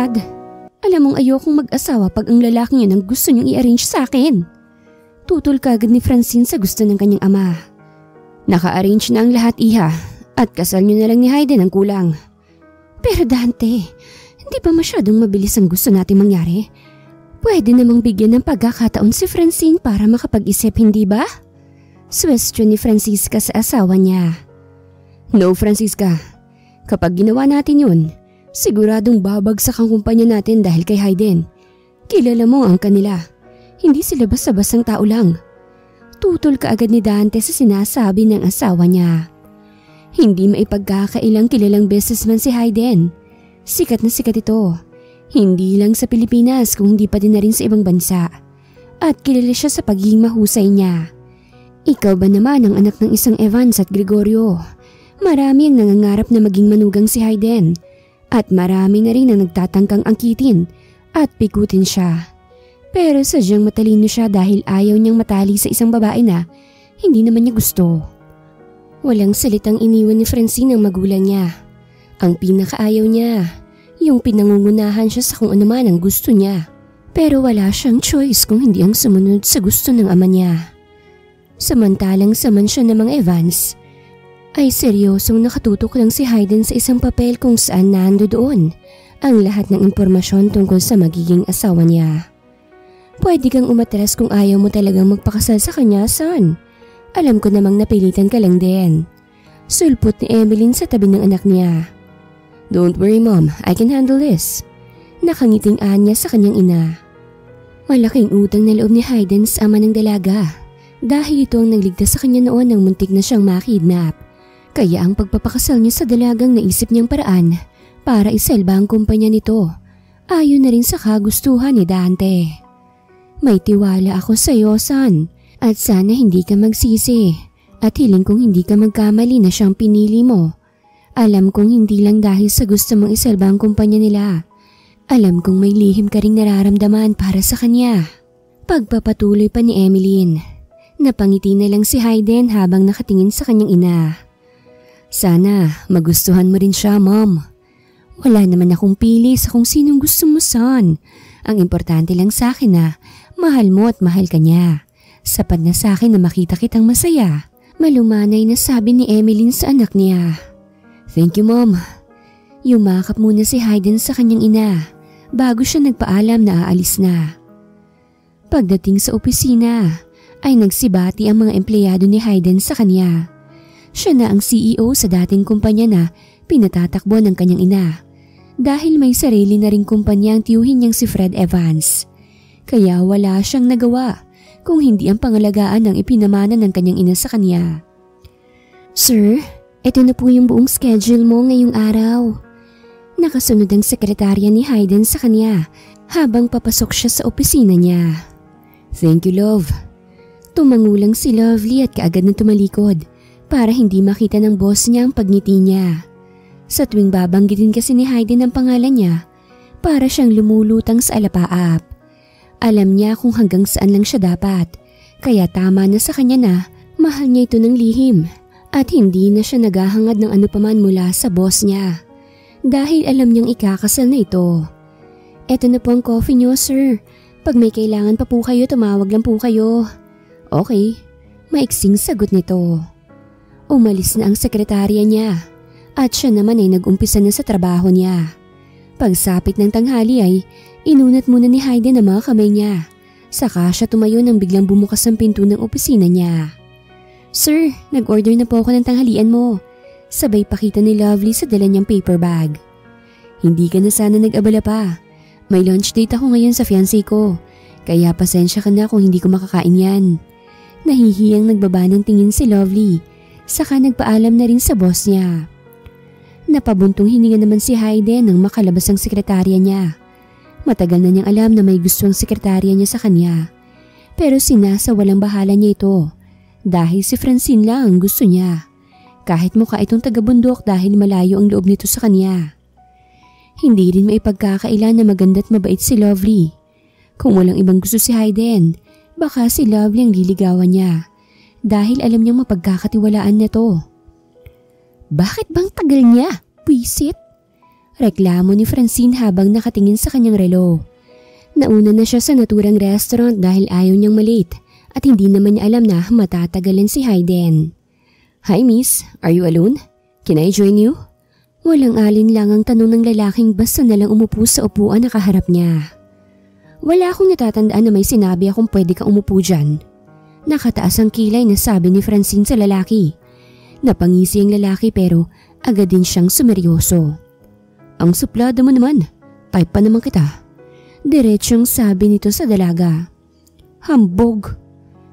Brad. Alam mong ayokong mag-asawa pag ang lalaking yun ang gusto niyong i-arrange sa akin. Tutol kagad ni Francine sa gusto ng kanyang ama. Naka-arrange na ang lahat, iha, at kasal niyo na lang ni Hayden ang kulang. Pero Dante, hindi ba masyadong mabilis ang gusto nating mangyari? Pwede namang bigyan ng pagkakataon si Francine para makapag-isip, hindi ba? Suwestyon ni Francisca sa asawa niya. No, Francisca. Kapag ginawa natin yun, siguradong babagsak ang kumpanya natin dahil kay Hayden. Kilala mo ang kanila. Hindi sila basta-bastang tao lang. Tutol kaagad ni Dante sa sinasabi ng asawa niya. Hindi maipagkakailang kilalang businessman si Hayden. Sikat na sikat ito. Hindi lang sa Pilipinas kung hindi pa din na rin sa ibang bansa. At kilala siya sa pagiging mahusay niya. Ikaw ba naman ang anak ng isang Evans at Gregorio? Marami ang nangangarap na maging manugang si Hayden. At marami na rin ang nagtatangkang angkitin at pikutin siya. Pero sadyang matalino siya dahil ayaw niyang matali sa isang babae na hindi naman niya gusto. Walang salitang iniwan ni Francine ang magulang niya. Ang pinakaayaw niya, yung pinangungunahan siya sa kung ano man ang gusto niya. Pero wala siyang choice kung hindi ang sumunod sa gusto ng ama niya. Samantalang sa mansyon ng mga Evans, ay seryosong nakatutok lang si Hayden sa isang papel kung saan nandoon ang lahat ng impormasyon tungkol sa magiging asawa niya. Pwede kang umatras kung ayaw mo talagang magpakasal sa kanya, son. Alam ko namang napilitan ka lang din. Sulpot ni Emeline sa tabi ng anak niya. Don't worry, Mom. I can handle this. Nakangiting-an niya sa kanyang ina. Malaking utang na loob ni Hayden sa ama ng dalaga dahil ito ang nagligtas sa kanya noon nang muntik na siyang makidnap. Kaya ang pagpapakasal niya sa dalagang naisip niyang paraan para isalba ang kumpanya nito. Ayon na rin sa kagustuhan ni Dante. May tiwala ako sa iyo, son, at sana hindi ka magsisi at hiling kong hindi ka magkamali na siyang pinili mo. Alam kong hindi lang dahil sa gusto mong isalba ang kumpanya nila. Alam kong may lihim ka ring nararamdaman para sa kanya. Pagpapatuloy pa ni Emeline. Napangiti na lang si Hayden habang nakatingin sa kanyang ina. Sana magustuhan mo rin siya, Mom. Wala naman akong pili sa kung sinong gusto mo, son. Ang importante lang sa akin na mahal mo at mahal ka niya. Sapat na sa akin na makita kitang masaya. Malumanay na sabi ni Emeline sa anak niya. Thank you, Mom. Yumakap muna si Hayden sa kanyang ina bago siya nagpaalam na aalis na. Pagdating sa opisina ay nagsibati ang mga empleyado ni Hayden sa kanya. Siya na ang CEO sa dating kumpanya na pinatatakbo ng kanyang ina dahil may sarili na ring kumpanya ang tiyuhin niyang si Fred Evans. Kaya wala siyang nagawa kung hindi ang pangalagaan ng ipinamana ng kanyang ina sa kanya. Sir, ito na po yung buong schedule mo ngayong araw. Nakasunod ang sekretarya ni Hayden sa kanya habang papasok siya sa opisina niya. Thank you, love. Tumangulang si Lovely at kaagad na tumalikod para hindi makita ng boss niya ang pagngiti niya. Sa tuwing babanggitin kasi ni Hayden ang pangalan niya, para siyang lumulutang sa alapaap. Alam niya kung hanggang saan lang siya dapat, kaya tama na sa kanya na mahal niya ito ng lihim at hindi na siya naghahangad ng ano paman mula sa boss niya. Dahil alam niyang ikakasal na ito. Eto na po ang coffee niyo, sir. Pag may kailangan pa po kayo, tumawag lang po kayo. Okay, maiksing sagot nito. Umalis na ang sekretarya niya at siya naman ay nag-umpisa na sa trabaho niya. Pagsapit ng tanghali ay inunat muna ni Hayden ang mga kamay niya. Saka siya tumayo nang biglang bumukas ang pinto ng opisina niya. Sir, nag-order na po ako ng tanghalian mo. Sabay pakita ni Lovely sa dala niyang paper bag. Hindi ka na sana nag-abala pa. May lunch date ako ngayon sa fiancé ko. Kaya pasensya ka na kung hindi ko makakain yan. Nahihiyang nagbaba ng tingin si Lovely. Saka nagpaalam na rin sa boss niya. Napabuntong hininga naman si Hayden nang makalabas ang sekretarya niya. Matagal na niyang alam na may gusto ang sekretarya niya sa kanya. Pero sinasawalang bahala niya ito dahil si Francine lang ang gusto niya. Kahit mukha itong taga-bundok dahil malayo ang loob nito sa kanya. Hindi rin maipagkakaila na maganda at mabait si Lovely. Kung walang ibang gusto si Hayden, baka si Lovely ang liligawan niya. Dahil alam niyang mapagkakatiwalaan nito. Bakit bang tagal niya? Pwisit? Reklamo ni Francine habang nakatingin sa kanyang relo. Nauna na siya sa naturang restaurant dahil ayaw niyang malate at hindi naman niya alam na matatagalan si Hayden. "Hi miss, are you alone? Can I join you?" Walang alinlang ang tanong ng lalaking basta nalang umupo sa upuan na kaharap niya. "Wala akong natatandaan na may sinabi akong pwede kang umupo dyan." Nakataas ang kilay na sabi ni Francine sa lalaki. Napangisi ang lalaki pero agad din siyang sumeryoso. "Ang suplada mo naman, type pa naman kita." Diretsyong sabi nito sa dalaga. "Hambog."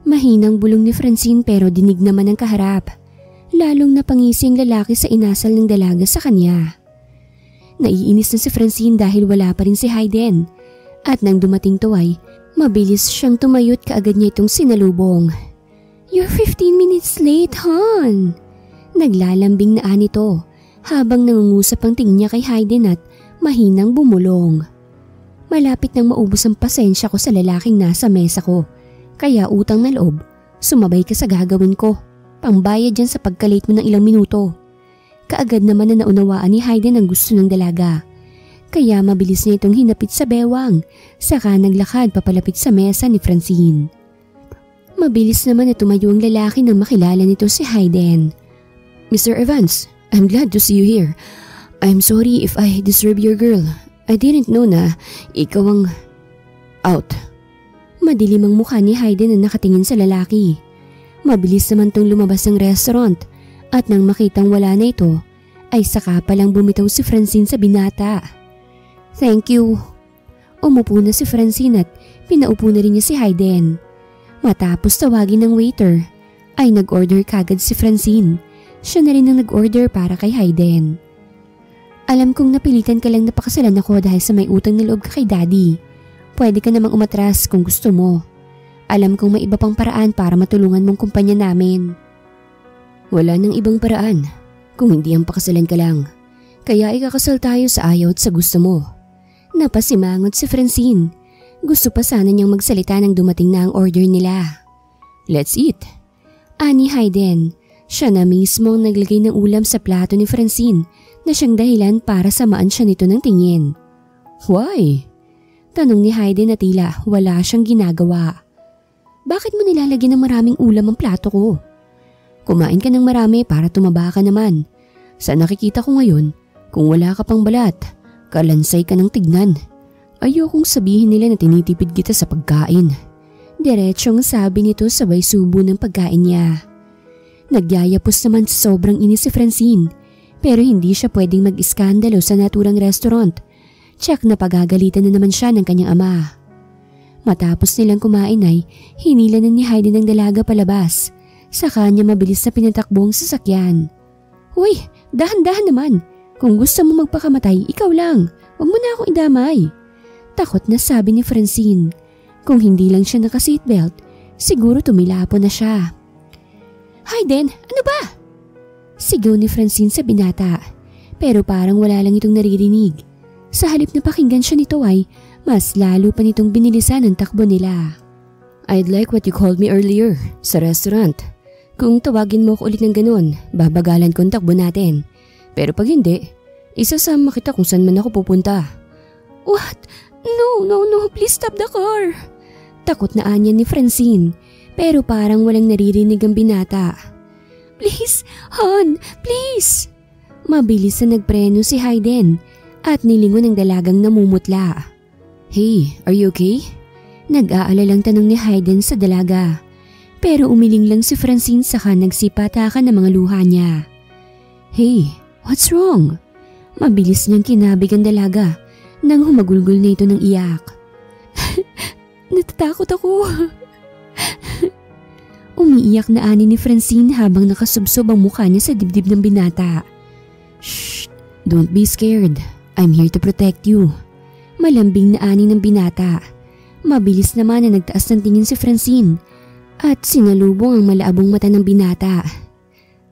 Mahinang bulong ni Francine pero dinig naman ang kaharap. Lalong napangisi ang lalaki sa inasal ng dalaga sa kanya. Naiinis na si Francine dahil wala pa rin si Hayden. At nang dumating to ay, mabilis siyang tumayot kaagad niya itong sinalubong. "You're 15 minutes late, hon." Naglalambing na nito habang nangungusap ang tingin niya kay Hayden at mahinang bumulong. Malapit nang maubos ang pasensya ko sa lalaking nasa mesa ko. Kaya utang na loob, sumabay ka sa gagawin ko. Pambayad dyan sa pagkalate mo ng ilang minuto. Kaagad naman na naunawaan ni Hayden ang gusto ng dalaga. Kaya mabilis niya itong hinapit sa bewang, saka naglakad papalapit sa mesa ni Francine. Mabilis naman na tumayo ang lalaki nang makilala nito si Hayden. "Mr. Evans, I'm glad to see you here. I'm sorry if I disturb your girl. I didn't know na ikaw ang out." Madilim ang mukha ni Hayden na nakatingin sa lalaki. Mabilis naman tong lumabas ng restaurant at nang makitang wala na ito, ay saka palang bumitaw si Francine sa binata. "Thank you." Umupo na si Francine at pinaupo na rin niya si Hayden. Matapos tawagin ng waiter, ay nag-order kagad si Francine. Siya na rin ang nag-order para kay Hayden. "Alam kong napilitan ka lang napakasalan ako dahil sa may utang na loob ka kay Daddy. Pwede ka namang umatras kung gusto mo. Alam kong may iba pang paraan para matulungan mong kumpanya namin." "Wala nang ibang paraan kung hindi ang pakasalan ka lang. Kaya ikakasal tayo sa ayaw at sa gusto mo." Napasimangot si Francine. Gusto pa sana niyang magsalita nang dumating na ang order nila. "Let's eat." Ani Hayden. Siya na mismo ang naglagay ng ulam sa plato ni Francine na siyang dahilan para samaan siya nito ng tingin. "Why?" Tanong ni Hayden na tila wala siyang ginagawa. "Bakit mo nilalagyan ng maraming ulam ang plato ko? Kumain ka ng marami para tumaba ka naman. Sa nakikita ko ngayon, kung wala ka pang balat, kalansay ka ng tignan. Ayokong sabihin nila na tinitipid kita sa pagkain." Diretsyong sabi nito sabay subo ng pagkain niya. Nagyayapos naman sa sobrang inis si Francine, pero hindi siya pwedeng mag-iskandalo sa naturang restaurant. Tsak na pagagalitan na naman siya ng kanyang ama. Matapos nilang kumain ay hinila na ni Hayden ng dalaga palabas. Sa kanya mabilis na pinatakbo ang sasakyan. "Uy, dahan-dahan naman. Kung gusto mo magpakamatay, ikaw lang. Huwag mo na akong idamay." Takot na sabi ni Francine. Kung hindi lang siya naka-seatbelt, siguro tumilapo na siya. "Hayden, ano ba?" Sigaw ni Francine sa binata, pero parang wala lang itong naririnig. Sa halip na pakinggan siya nito ay mas lalo pa nitong binilisan ang takbo nila. "I'd like what you called me earlier sa restaurant. Kung tawagin mo ko ulit ng ganun, babagalan ko ang takbo natin. Pero pag hindi, isasama kita kung saan man ako pupunta." "What? No, please stop the car." Takot na anya ni Francine, pero parang walang naririnig ang binata. "Please, hon, please." Mabilis na nagpreno si Hayden at nilingon ng dalagang namumutla. "Hey, are you okay?" Nag-aalalang tanong ni Hayden sa dalaga. Pero umiling lang si Francine saka nagsipatakan ng mga luha niya. "Hey, what's wrong?" Mabilis niyang kinabig ang dalaga nang humagulgol na ito ng iyak. "Natatakot ako." Umiiyak na ani ni Francine habang nakasubsob ang mukha niya sa dibdib ng binata. "Shh, don't be scared. I'm here to protect you." Malambing na ani ng binata. Mabilis naman na nagtaas ng tingin si Francine at sinalubong ang malaabong mata ng binata.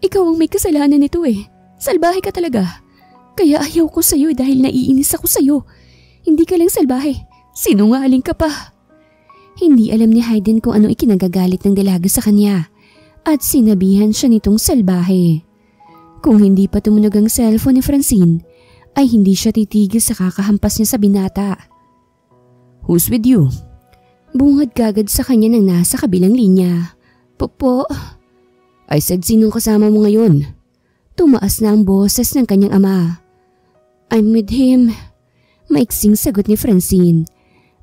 "Ikaw ang may kasalanan nito eh. Salbahe ka talaga. Kaya ayaw ko sa'yo dahil naiinis ako sa'yo. Hindi ka lang salbahe. Sinungaling ka pa." Hindi alam ni Hayden kung ano ikinagagalit ng dalaga sa kanya at sinabihan siya nitong salbahe. Kung hindi pa tumunog ang cellphone ni Francine, ay hindi siya titigil sa kakahampas niya sa binata. Who's with you? Bungad kagad sa kanya ng nasa kabilang linya. Po. I said sinong kasama mo ngayon? Tumaas na ang boses ng kanyang ama. I'm with him. Maiksing sagot ni Francine.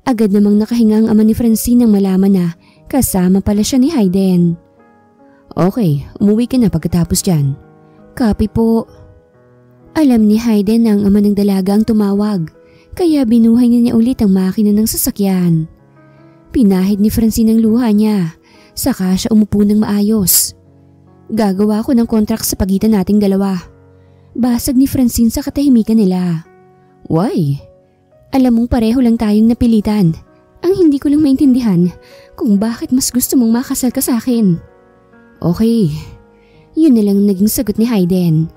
Agad namang nakahinga ang ama ni Francine nang malaman na kasama pala siya ni Hayden. Okay, umuwi ka na pagkatapos dyan. Copy po. Alam ni Hayden na ang ama ng dalaga ang tumawag, kaya binuhay niya ulit ang makina ng sasakyan. Pinahid ni Francine ang luha niya, saka siya umupo ng maayos. Gagawa ko ng kontrak sa pagitan nating dalawa. Basag ni Francine sa katahimikan nila. Why? Alam mong pareho lang tayong napilitan. Ang hindi ko lang maintindihan kung bakit mas gusto mong makasal ka sa akin. Okay. Yun na lang naging sagot ni Hayden.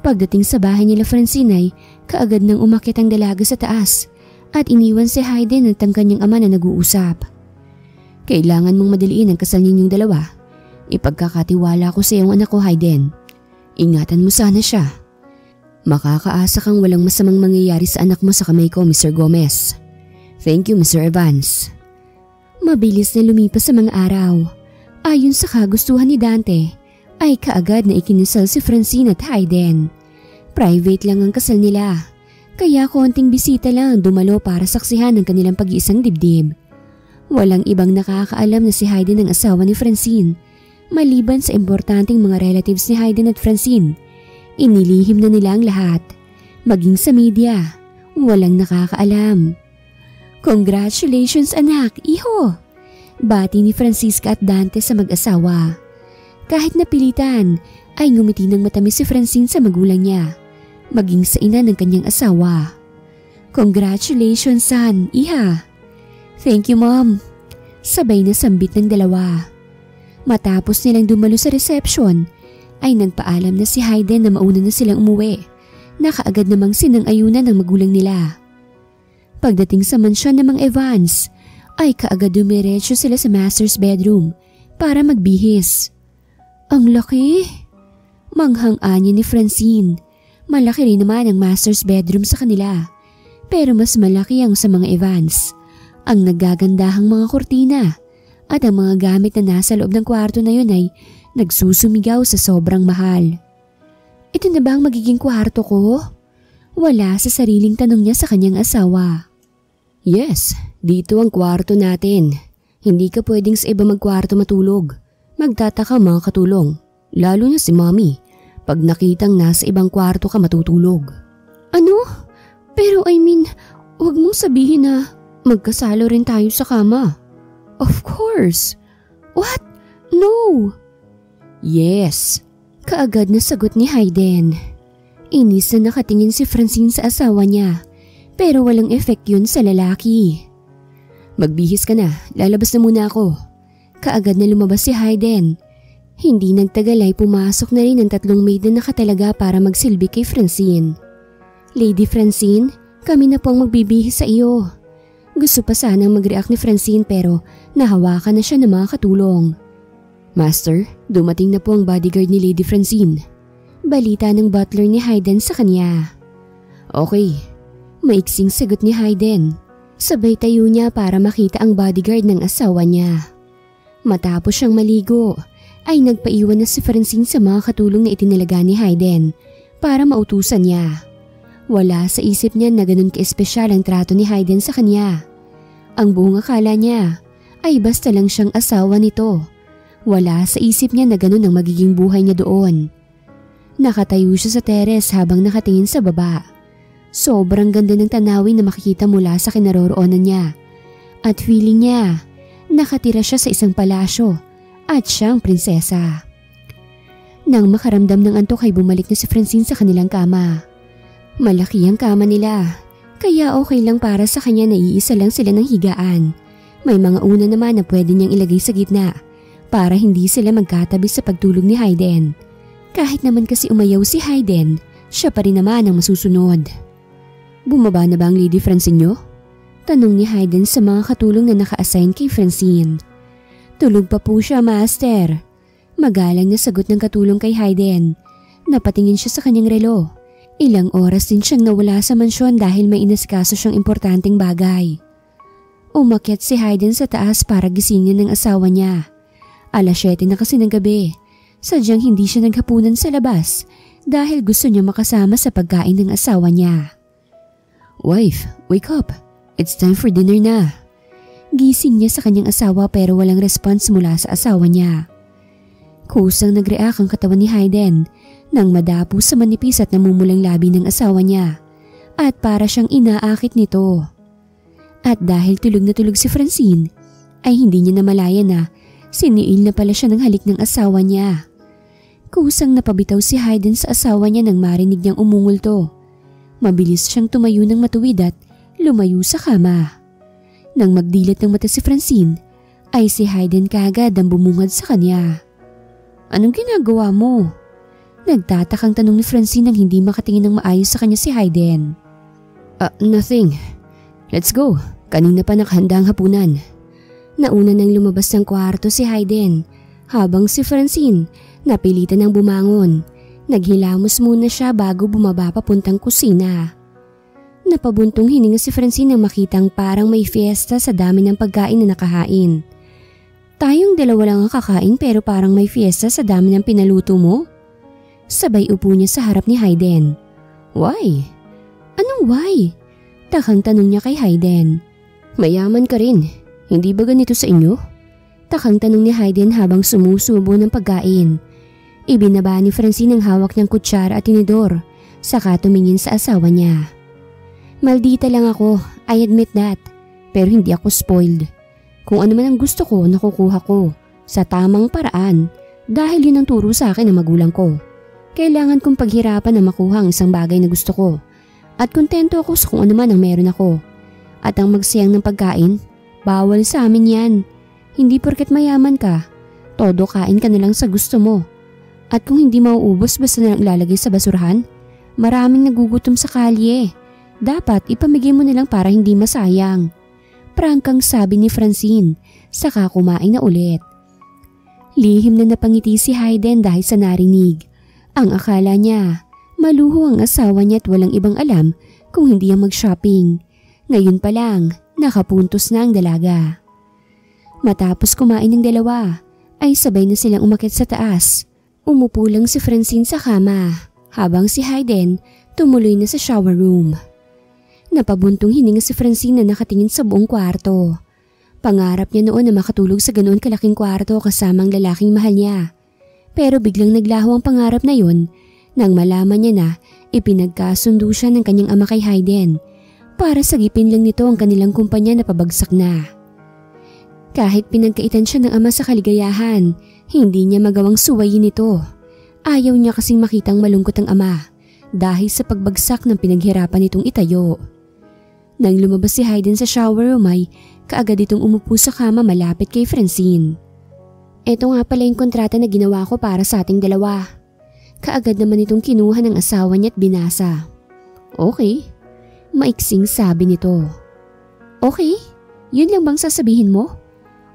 Pagdating sa bahay nila Francine ay kaagad nang umakyat ang dalaga sa taas at iniwan si Hayden at ang kanyang ama na nag-uusap. Kailangan mong madaliin ang kasal ninyong dalawa. Ipagkakatiwala ko sa iyong anak ko, Hayden. Ingatan mo sana siya. Makakaasa kang walang masamang mangyayari sa anak mo sa kamay ko, Mr. Gomez. Thank you, Mr. Evans. Mabilis na lumipas sa mga araw. Ayon sa kagustuhan ni Dante, ay kaagad na ikinasal si Francine at Hayden. Private lang ang kasal nila, kaya konting bisita lang ang dumalo para saksihan ang kanilang pag-iisang dibdib. Walang ibang nakakaalam na si Hayden ang asawa ni Francine, maliban sa importanteng mga relatives ni Hayden at Francine. Inilihim na nila ang lahat, maging sa media, walang nakakaalam. Congratulations anak, iho! Bati ni Francisca at Dante sa mag-asawa. Kahit napilitan ay ngumiti ng matamis si Francine sa magulang niya, maging sa ina ng kanyang asawa. Congratulations son, iha! Thank you mom! Sabay na sambit ng dalawa. Matapos nilang dumalo sa reception, ay nagpaalam na si Hayden na mauna na silang umuwi, na kaagad namang sinang-ayunan ng magulang nila. Pagdating sa mansyon ng mga Evans, ay kaagad dumiretso sila sa master's bedroom para magbihis. Ang laki! Manghang-anya ni Francine. Malaki rin naman ang master's bedroom sa kanila, pero mas malaki ang sa mga Evans. Ang naggagandahang mga kurtina at ang mga gamit na nasa loob ng kwarto na yun ay nagsusumigaw sa sobrang mahal. Ito na ba ang magiging kwarto ko? Wala sa sariling tanong niya sa kanyang asawa. Yes, dito ang kwarto natin. Hindi ka pwedeng sa iba magkwarto matulog. Magtataka mga katulong, lalo na si Mommy, pag nakitang nasa ibang kwarto ka matutulog. Ano? Pero I mean, huwag mong sabihin na magkasalo rin tayo sa kama. Of course. What? No! Yes. Kaagad na sagot ni Hayden. Inis na nakatingin si Francine sa asawa niya, pero walang effect yun sa lalaki. Magbihis ka na, lalabas na muna ako. Kaagad na lumabas si Hayden. Hindi nagtagal ay pumasok na rin ang 3 maid na nakatalaga para magsilbi kay Francine. Lady Francine, kami na po ang magbibihis sa iyo. Gusto pa sanang mag-react ni Francine pero nahawakan na siya ng mga katulong. Master, dumating na po ang bodyguard ni Lady Francine. Balita ng butler ni Hayden sa kanya. Okay. Maiksing sagot ni Hayden. Sabay tayo niya para makita ang bodyguard ng asawa niya. Matapos siyang maligo, ay nagpaiwan na si Francine sa mga katulong na itinalaga ni Hayden para mautusan niya. Wala sa isip niya na ganun ka-espesyal ang trato ni Hayden sa kanya. Ang buong akala niya ay basta lang siyang asawa nito. Wala sa isip niya na ganun ang magiging buhay niya doon. Nakatayo siya sa teres habang nakatingin sa baba. Sobrang ganda ng tanawin na makikita mula sa kinaroroonan niya. At feeling niya, nakatira siya sa isang palasyo at siyang prinsesa. Nang makaramdam ng antok ay bumalik na si Francine sa kanilang kama. Malaki ang kama nila, kaya okay lang para sa kanya na iisa lang sila ng higaan. May mga una naman na pwede niyang ilagay sa gitna para hindi sila magkatabi sa pagtulog ni Hayden. Kahit naman kasi umayaw si Hayden, siya pa rin naman ang masusunod. Bumaba na ba ang Lady Francine niyo? Tanong ni Hayden sa mga katulong na naka-assign kay Francine. Tulog pa po siya, Master. Magalang na sagot ng katulong kay Hayden. Napatingin siya sa kanyang relo. Ilang oras din siyang nawala sa mansyon dahil may inasikaso siyang importanteng bagay. Umakyat si Hayden sa taas para gisingin ng asawa niya. 7:00 na kasi ng gabi. Sadyang hindi siya naghapunan sa labas dahil gusto niya makasama sa pagkain ng asawa niya. Wife, wake up. It's time for dinner na. Gising niya sa kanyang asawa pero walang response mula sa asawa niya. Kusang nag-react ang katawan ni Hayden nang madapo sa manipis at namumulang labi ng asawa niya at para siyang inaakit nito. At dahil tulog na tulog si Francine ay hindi niya namalaya na siniil na pala siya ng halik ng asawa niya. Kusang napabitaw si Hayden sa asawa niya nang marinig niyang umungulto. Mabilis siyang tumayo ng matuwid at lumayo sa kama. Nang magdilat ng mata si Francine ay si Hayden kaagad ang bumungad sa kanya. Anong ginagawa mo? Nagtatakang tanong ni Francine nang hindi makatingin ng maayos sa kanya si Hayden. Nothing. Let's go. Kanina pa nakahanda ang hapunan. Nauna nang lumabas ng kwarto si Hayden habang si Francine napilitan ng bumangon. Naghilamos muna siya bago bumaba papuntang kusina. Napabuntong hininga si Francine nang makitang parang may fiesta sa dami ng pagkain na nakahain. Tayong dalawa lang ang kakain pero parang may fiesta sa dami ng pinaluto mo? Sabay upo niya sa harap ni Hayden. Why? Anong why? Takang tanong niya kay Hayden. Mayaman ka rin. Hindi ba ganito sa inyo? Takang tanong ni Hayden habang sumusubo ng pagkain. Ibinaba ni Francine ang hawak niyang kutsara at tinidor, saka tumingin sa asawa niya. Maldita lang ako, I admit that. Pero hindi ako spoiled. Kung ano man ang gusto ko, nakukuha ko. Sa tamang paraan. Dahil yun ang turo sa akin ng magulang ko. Kailangan kong paghirapan na makuha ang isang bagay na gusto ko. At kontento ako sa kung ano man ang meron ako. At ang magsayang ng pagkain, bawal sa amin yan. Hindi porket mayaman ka, todo kain ka na lang sa gusto mo. At kung hindi mauubos basta na lang ilalagay sa basurahan, maraming nagugutom sa kalye. Dapat ipamigay mo na lang para hindi masayang. Prangkang sabi ni Francine, saka kumain na ulit. Lihim na napangiti si Hayden dahil sa narinig. Ang akala niya, maluho ang asawa niya at walang ibang alam kung hindi ang mag-shopping. Ngayon pa lang, nakapuntos na ang dalaga. Matapos kumain ng dalawa, ay sabay na silang umakyat sa taas. Umupo lang si Francine sa kama, habang si Hayden tumuloy na sa shower room. Napabuntong hininga si Francine na nakatingin sa buong kwarto. Pangarap niya noon na makatulog sa ganoon kalaking kwarto kasamang lalaking mahal niya. Pero biglang naglaho ang pangarap na yun nang malaman niya na ipinagkasundo siya ng kanyang ama kay Hayden para sagipin lang nito ang kanilang kumpanya na pabagsak na. Kahit pinagkaitan siya ng ama sa kaligayahan, hindi niya magawang suwayin ito. Ayaw niya kasing makitang malungkot ang ama dahil sa pagbagsak ng pinaghirapan nitong itayo. Nang lumabas si Hayden sa shower room ay kaagad itong umupo sa kama malapit kay Francine. Ito nga pala yung kontrata na ginawa ko para sa ating dalawa. Kaagad naman itong kinuha ng asawa niya at binasa. Okay, maiksing sabi nito. Okay, yun lang bang sasabihin mo?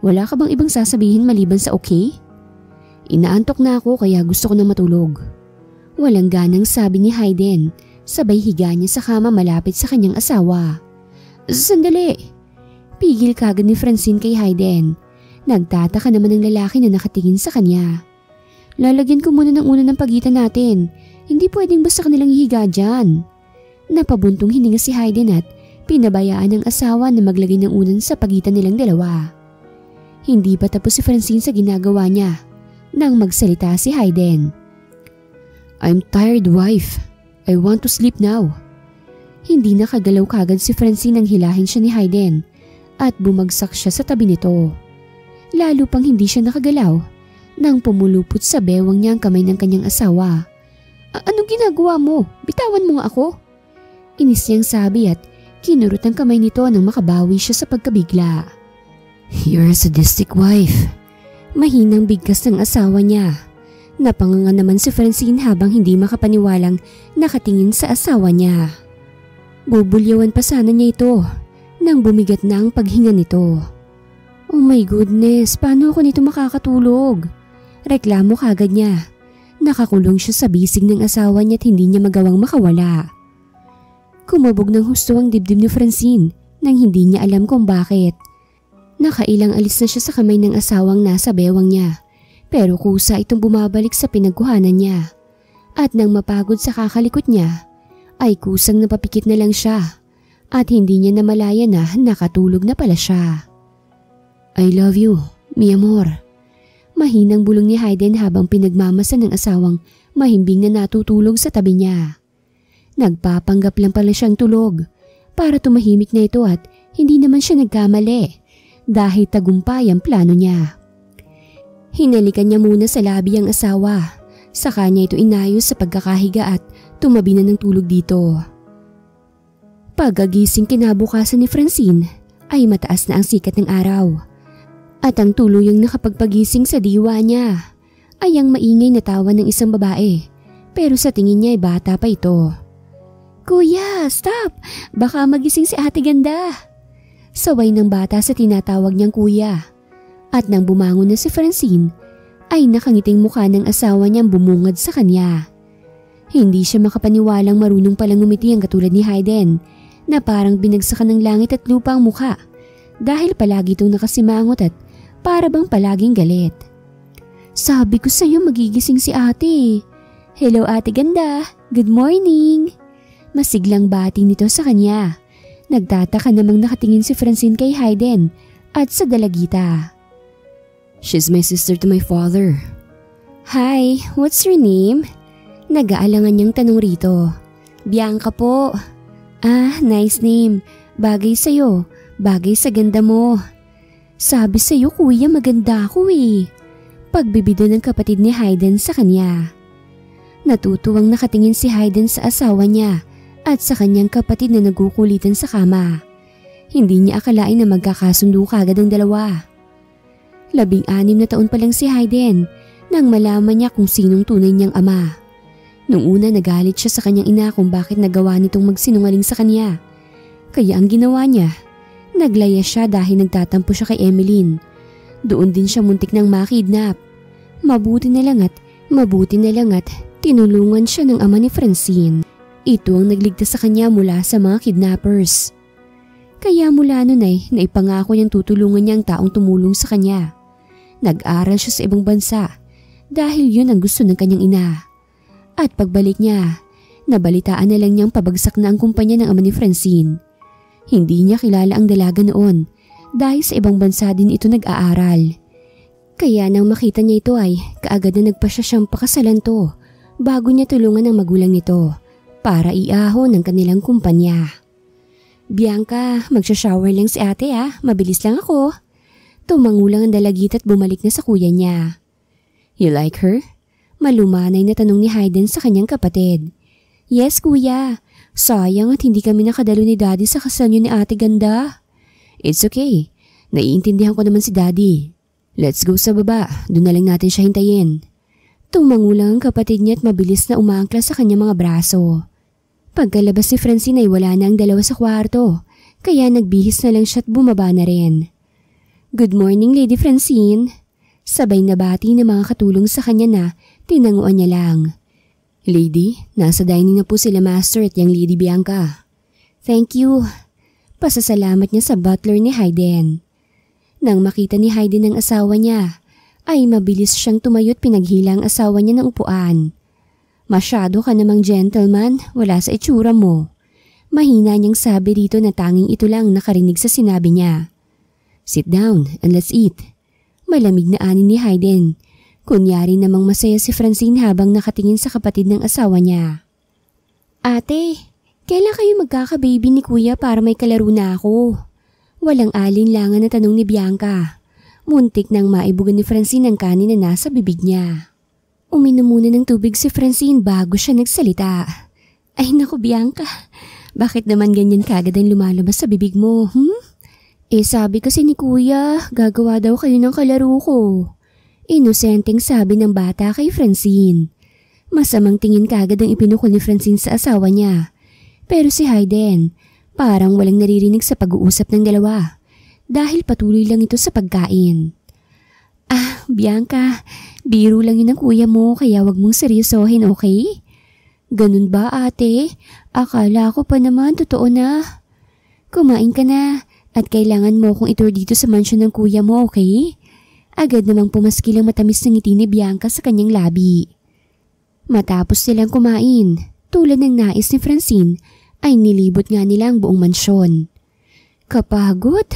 Wala ka bang ibang sasabihin maliban sa okay? Inaantok na ako kaya gusto ko na matulog. Walang ganang sabi ni Hayden, sabay higa niya sa kama malapit sa kanyang asawa. Sandali! Pigil kagad ni Francine kay Hayden. Nagtataka naman ang lalaki na nakatingin sa kanya. Lalagyan ko muna ng una ng pagitan natin. Hindi pwedeng basta kanilang hihiga dyan. Napabuntong hininga si Hayden at pinabayaan ng asawa na maglagay ng unan sa pagitan nilang dalawa. Hindi pa tapos si Francine sa ginagawa niya nang magsalita si Hayden. I'm tired, wife. I want to sleep now. Hindi nakagalaw kagad si Francine nang hilahin siya ni Hayden at bumagsak siya sa tabi nito. Lalo pang hindi siya nakagalaw nang pumulupot sa bewang niya ang kamay ng kanyang asawa. Anong ginagawa mo? Bitawan mo nga ako. Inis niyang sabi at kinurot ang kamay nito nang makabawi siya sa pagkabigla. You're a sadistic wife. Mahinang bigkas ng asawa niya. Napanganga naman si Francine habang hindi makapaniwalang nakatingin sa asawa niya. Bubulyawan pa sana niya ito nang bumigat na ang paghinga nito. Oh my goodness, paano ako nito makakatulog? Reklamo kagad niya. Nakakulong siya sa bisig ng asawa niya at hindi niya magawang makawala. Kumabog ng husto ang dibdib ni Francine nang hindi niya alam kung bakit. Nakailang alis na siya sa kamay ng asawang nasa bewang niya, pero kusa itong bumabalik sa pinagkuhanan niya. At nang mapagod sa kakalikot niya, ay kusang napapikit na lang siya at hindi niya namalaya na nakatulog na pala siya. I love you, mi amor. Mahinang bulong ni Hayden habang pinagmamasan ng asawang mahimbing na natutulog sa tabi niya. Nagpapanggap lang pala siyang tulog para tumahimik na ito at hindi naman siya nagkamali dahil tagumpay ang plano niya. Hinalikan niya muna sa labi ang asawa, saka niya ito inayos sa pagkakahiga at tumabi na ng tulog dito. Pagagising kinabukasan ni Francine ay mataas na ang sikat ng araw. At ang tuluyang nakapagpagising sa diwa niya ay ang maingay na tawa ng isang babae, pero sa tingin niya ay bata pa ito. Kuya, stop! Baka magising si Ate Ganda! Saway ng bata sa tinatawag niyang kuya. At nang bumangon na si Francine, ay nakangiting mukha ng asawa niyang bumungad sa kanya. Hindi siya makapaniwalang marunong palang ngumiti ang katulad ni Hayden, na parang binagsakan ng langit at lupa ang mukha dahil palagi itong nakasimangot at para bang palaging galit. Sabi ko sa'yo magigising si ate. Hello Ate Ganda, good morning. Masiglang bati nito sa kanya. Nagtataka namang nakatingin si Francine kay Hayden at sa dalagita. She's my sister to my father. Hi, what's your name? Nag-aalangan niyang tanong rito. Bianca po. Ah, nice name. Bagay sa'yo, bagay sa ganda mo. Sabi sa'yo kuya maganda ako eh. Pagbibida ng kapatid ni Hayden sa kanya. Natutuwang nakatingin si Hayden sa asawa niya at sa kanyang kapatid na nagkukulitan sa kama. Hindi niya akalain na magkakasundo kagad ang dalawa. 16 na taon pa lang si Hayden nang malaman niya kung sinong tunay niyang ama. Nung una nagalit siya sa kanyang ina kung bakit nagawa nitong magsinungaling sa kanya. Kaya ang ginawa niya, naglaya siya dahil nagtatampo siya kay Emeline. Doon din siya muntik nang makidnap. Mabuti na lang at tinulungan siya ng ama ni Francine. Ito ang nagligtas sa kanya mula sa mga kidnappers. Kaya mula nun ay naipangako niyang tutulungan niya ang taong tumulong sa kanya. Nag-aral siya sa ibang bansa dahil yun ang gusto ng kanyang ina. At pagbalik niya, nabalitaan na lang niyang pabagsak na ang kumpanya ng ama ni Francine. Hindi niya kilala ang dalaga noon dahil sa ibang bansa din ito nag-aaral. Kaya nang makita niya ito ay kaagad na nagpasya siyang pakasalan to bago niya tulungan ang magulang nito para iahon ng kanilang kumpanya. Bianca, magsha-shower lang si ate mabilis lang ako. Tumangulang ang dalagita at bumalik na sa kuya niya. You like her? Malumanay na tanong ni Hayden sa kanyang kapatid. Yes kuya. Sayang at hindi kami nakadalo ni Daddy sa kasal niyo ni Ate Ganda. It's okay. Naiintindihan ko naman si Daddy. Let's go sa baba. Doon na lang natin siya hintayin. Tumangulang ang kapatid niya at mabilis na umangkla sa kanyang mga braso. Pagkalabas si Francine ay wala na ang dalawa sa kwarto, kaya nagbihis na lang siya at bumaba na rin. Good morning Lady Francine. Sabay na bati ng mga katulong sa kanya na tinanguan niya lang. Lady, nasa dining na po sila Master at yung Lady Bianca. Thank you. Pasasalamat niya sa butler ni Hayden. Nang makita ni Hayden ang asawa niya, ay mabilis siyang tumayo at pinaghila ang asawa niya ng upuan. Masyado ka namang gentleman, wala sa itsura mo. Mahina niyang sabi rito na tanging ito lang nakarinig sa sinabi niya. Sit down and let's eat. Malamig na ani ni Hayden. Kunyari namang masaya si Francine habang nakatingin sa kapatid ng asawa niya. Ate, kailan kayo magkaka-baby ni kuya para may kalaro na ako? Walang alinlangan na tanong ni Bianca. Muntik nang maibugan ni Francine ang kanin na nasa bibig niya. Uminom muna ng tubig si Francine bago siya nagsalita. Ay naku Bianca, bakit naman ganyan kagad ang lumalabas sa bibig mo? Sabi kasi ni kuya, gagawa daw kayo ng kalaro ko. Inosenteng sabi ng bata kay Francine. Masamang tingin kagad ang ipinukol ni Francine sa asawa niya. Pero si Hayden, parang walang naririnig sa pag-uusap ng dalawa dahil patuloy lang ito sa pagkain. Bianca, biro lang yun ng kuya mo kaya wag mong seryosohin, okay? Ganun ba ate? Akala ko pa naman totoo na. Kumain ka na at kailangan mo kong itour dito sa mansion ng kuya mo, okay? Agad namang pumaskil ang matamis na ngiti ni Bianca sa kanyang labi. Matapos silang kumain, tulad ng nais ni Francine, ay nilibot nga nila ang buong mansyon. Kapagod?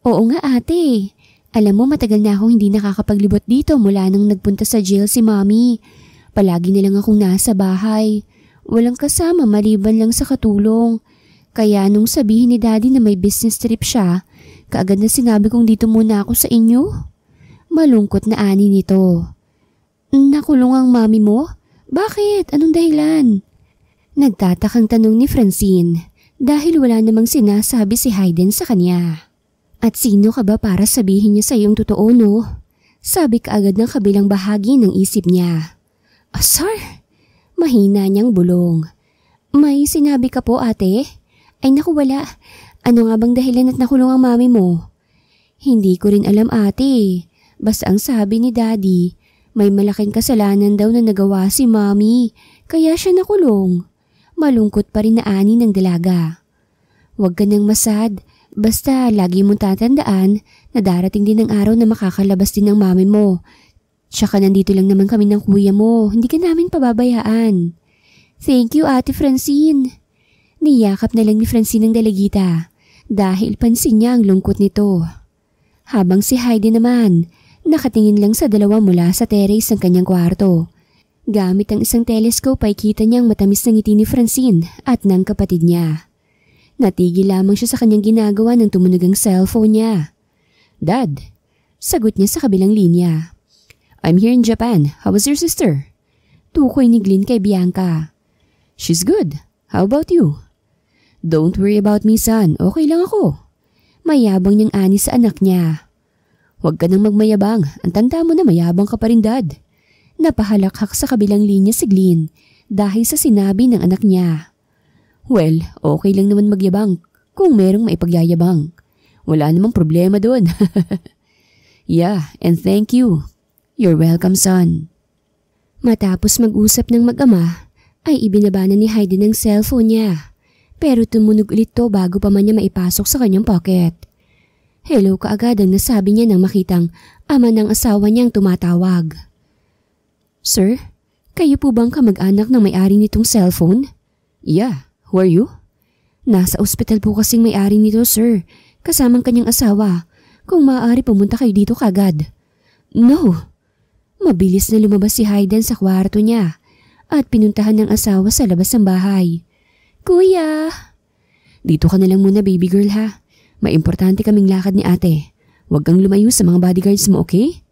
Oo nga ate. Alam mo matagal na akong hindi nakakapaglibot dito mula nang nagpunta sa jail si Mommy. Palagi na lang akong nasa bahay. Walang kasama maliban lang sa katulong. Kaya nung sabihin ni Daddy na may business trip siya, kaagad na sinabi kong dito muna ako sa inyo. Malungkot na ani nito. Nakulong ang mami mo? Bakit? Anong dahilan? Nagtatakang tanong ni Francine dahil wala namang sinasabi si Hayden sa kanya. At sino ka ba para sabihin niya sa iyong totoo, no? Sabi kaagad ng kabilang bahagi ng isip niya. Asar? Mahina niyang bulong. May sinabi ka po ate? Ay naku wala. Ano nga bang dahilan at nakulong ang mami mo? Hindi ko rin alam ate. Basta ang sabi ni Daddy, may malaking kasalanan daw na nagawa si Mommy, kaya siya nakulong. Malungkot pa rin na ani ng dalaga. Huwag ka nang masad, basta lagi mong tatandaan na darating din ang araw na makakalabas din ng mami mo. Tsaka nandito lang naman kami ng kuya mo, hindi ka namin pababayaan. Thank you Ate Francine. Niyakap na lang ni Francine ang dalagita dahil pansin niya ang lungkot nito. Habang si Heidi naman, nakatingin lang sa dalawa mula sa terrace ng kanyang kwarto. Gamit ang isang telescope ay kita niyang matamis na ngiti ni Francine at ng kapatid niya. Natigil lamang siya sa kanyang ginagawa nang tumunog ang cellphone niya. Dad, sagot niya sa kabilang linya. I'm here in Japan. How was your sister? Tukoy ni Glenn kay Bianca. She's good. How about you? Don't worry about me son, okay lang ako. Mayabang niyang ani sa anak niya. Huwag ka nang magmayabang, ang tanda mo na mayabang ka pa rin dad. Napahalakhak sa kabilang linya si Glenn dahil sa sinabi ng anak niya. Well, okay lang naman magyabang kung merong maipagyayabang. Wala namang problema doon. Yeah, and thank you. You're welcome son. Matapos mag-usap ng mag-ama, ay ibinaba na ni Heidi ng cellphone niya. Pero tumunog ulit to bago pa man niya maipasok sa kanyang pocket. Hello kaagad ang nasabi niya nang makitang ama ng asawa niyang tumatawag. Sir, kayo po bang kamag-anak ng may-ari nitong cellphone? Yeah, who are you? Nasa ospital po kasing may-ari nito sir, kasamang kanyang asawa. Kung maaari pumunta kayo dito kagad. No. Mabilis na lumabas si Hayden sa kwarto niya at pinuntahan ng asawa sa labas ng bahay. Kuya! Dito ka na lang muna baby girl ha. May importante kaming lakad ni ate. Huwag kang lumayo sa mga bodyguards mo, okay?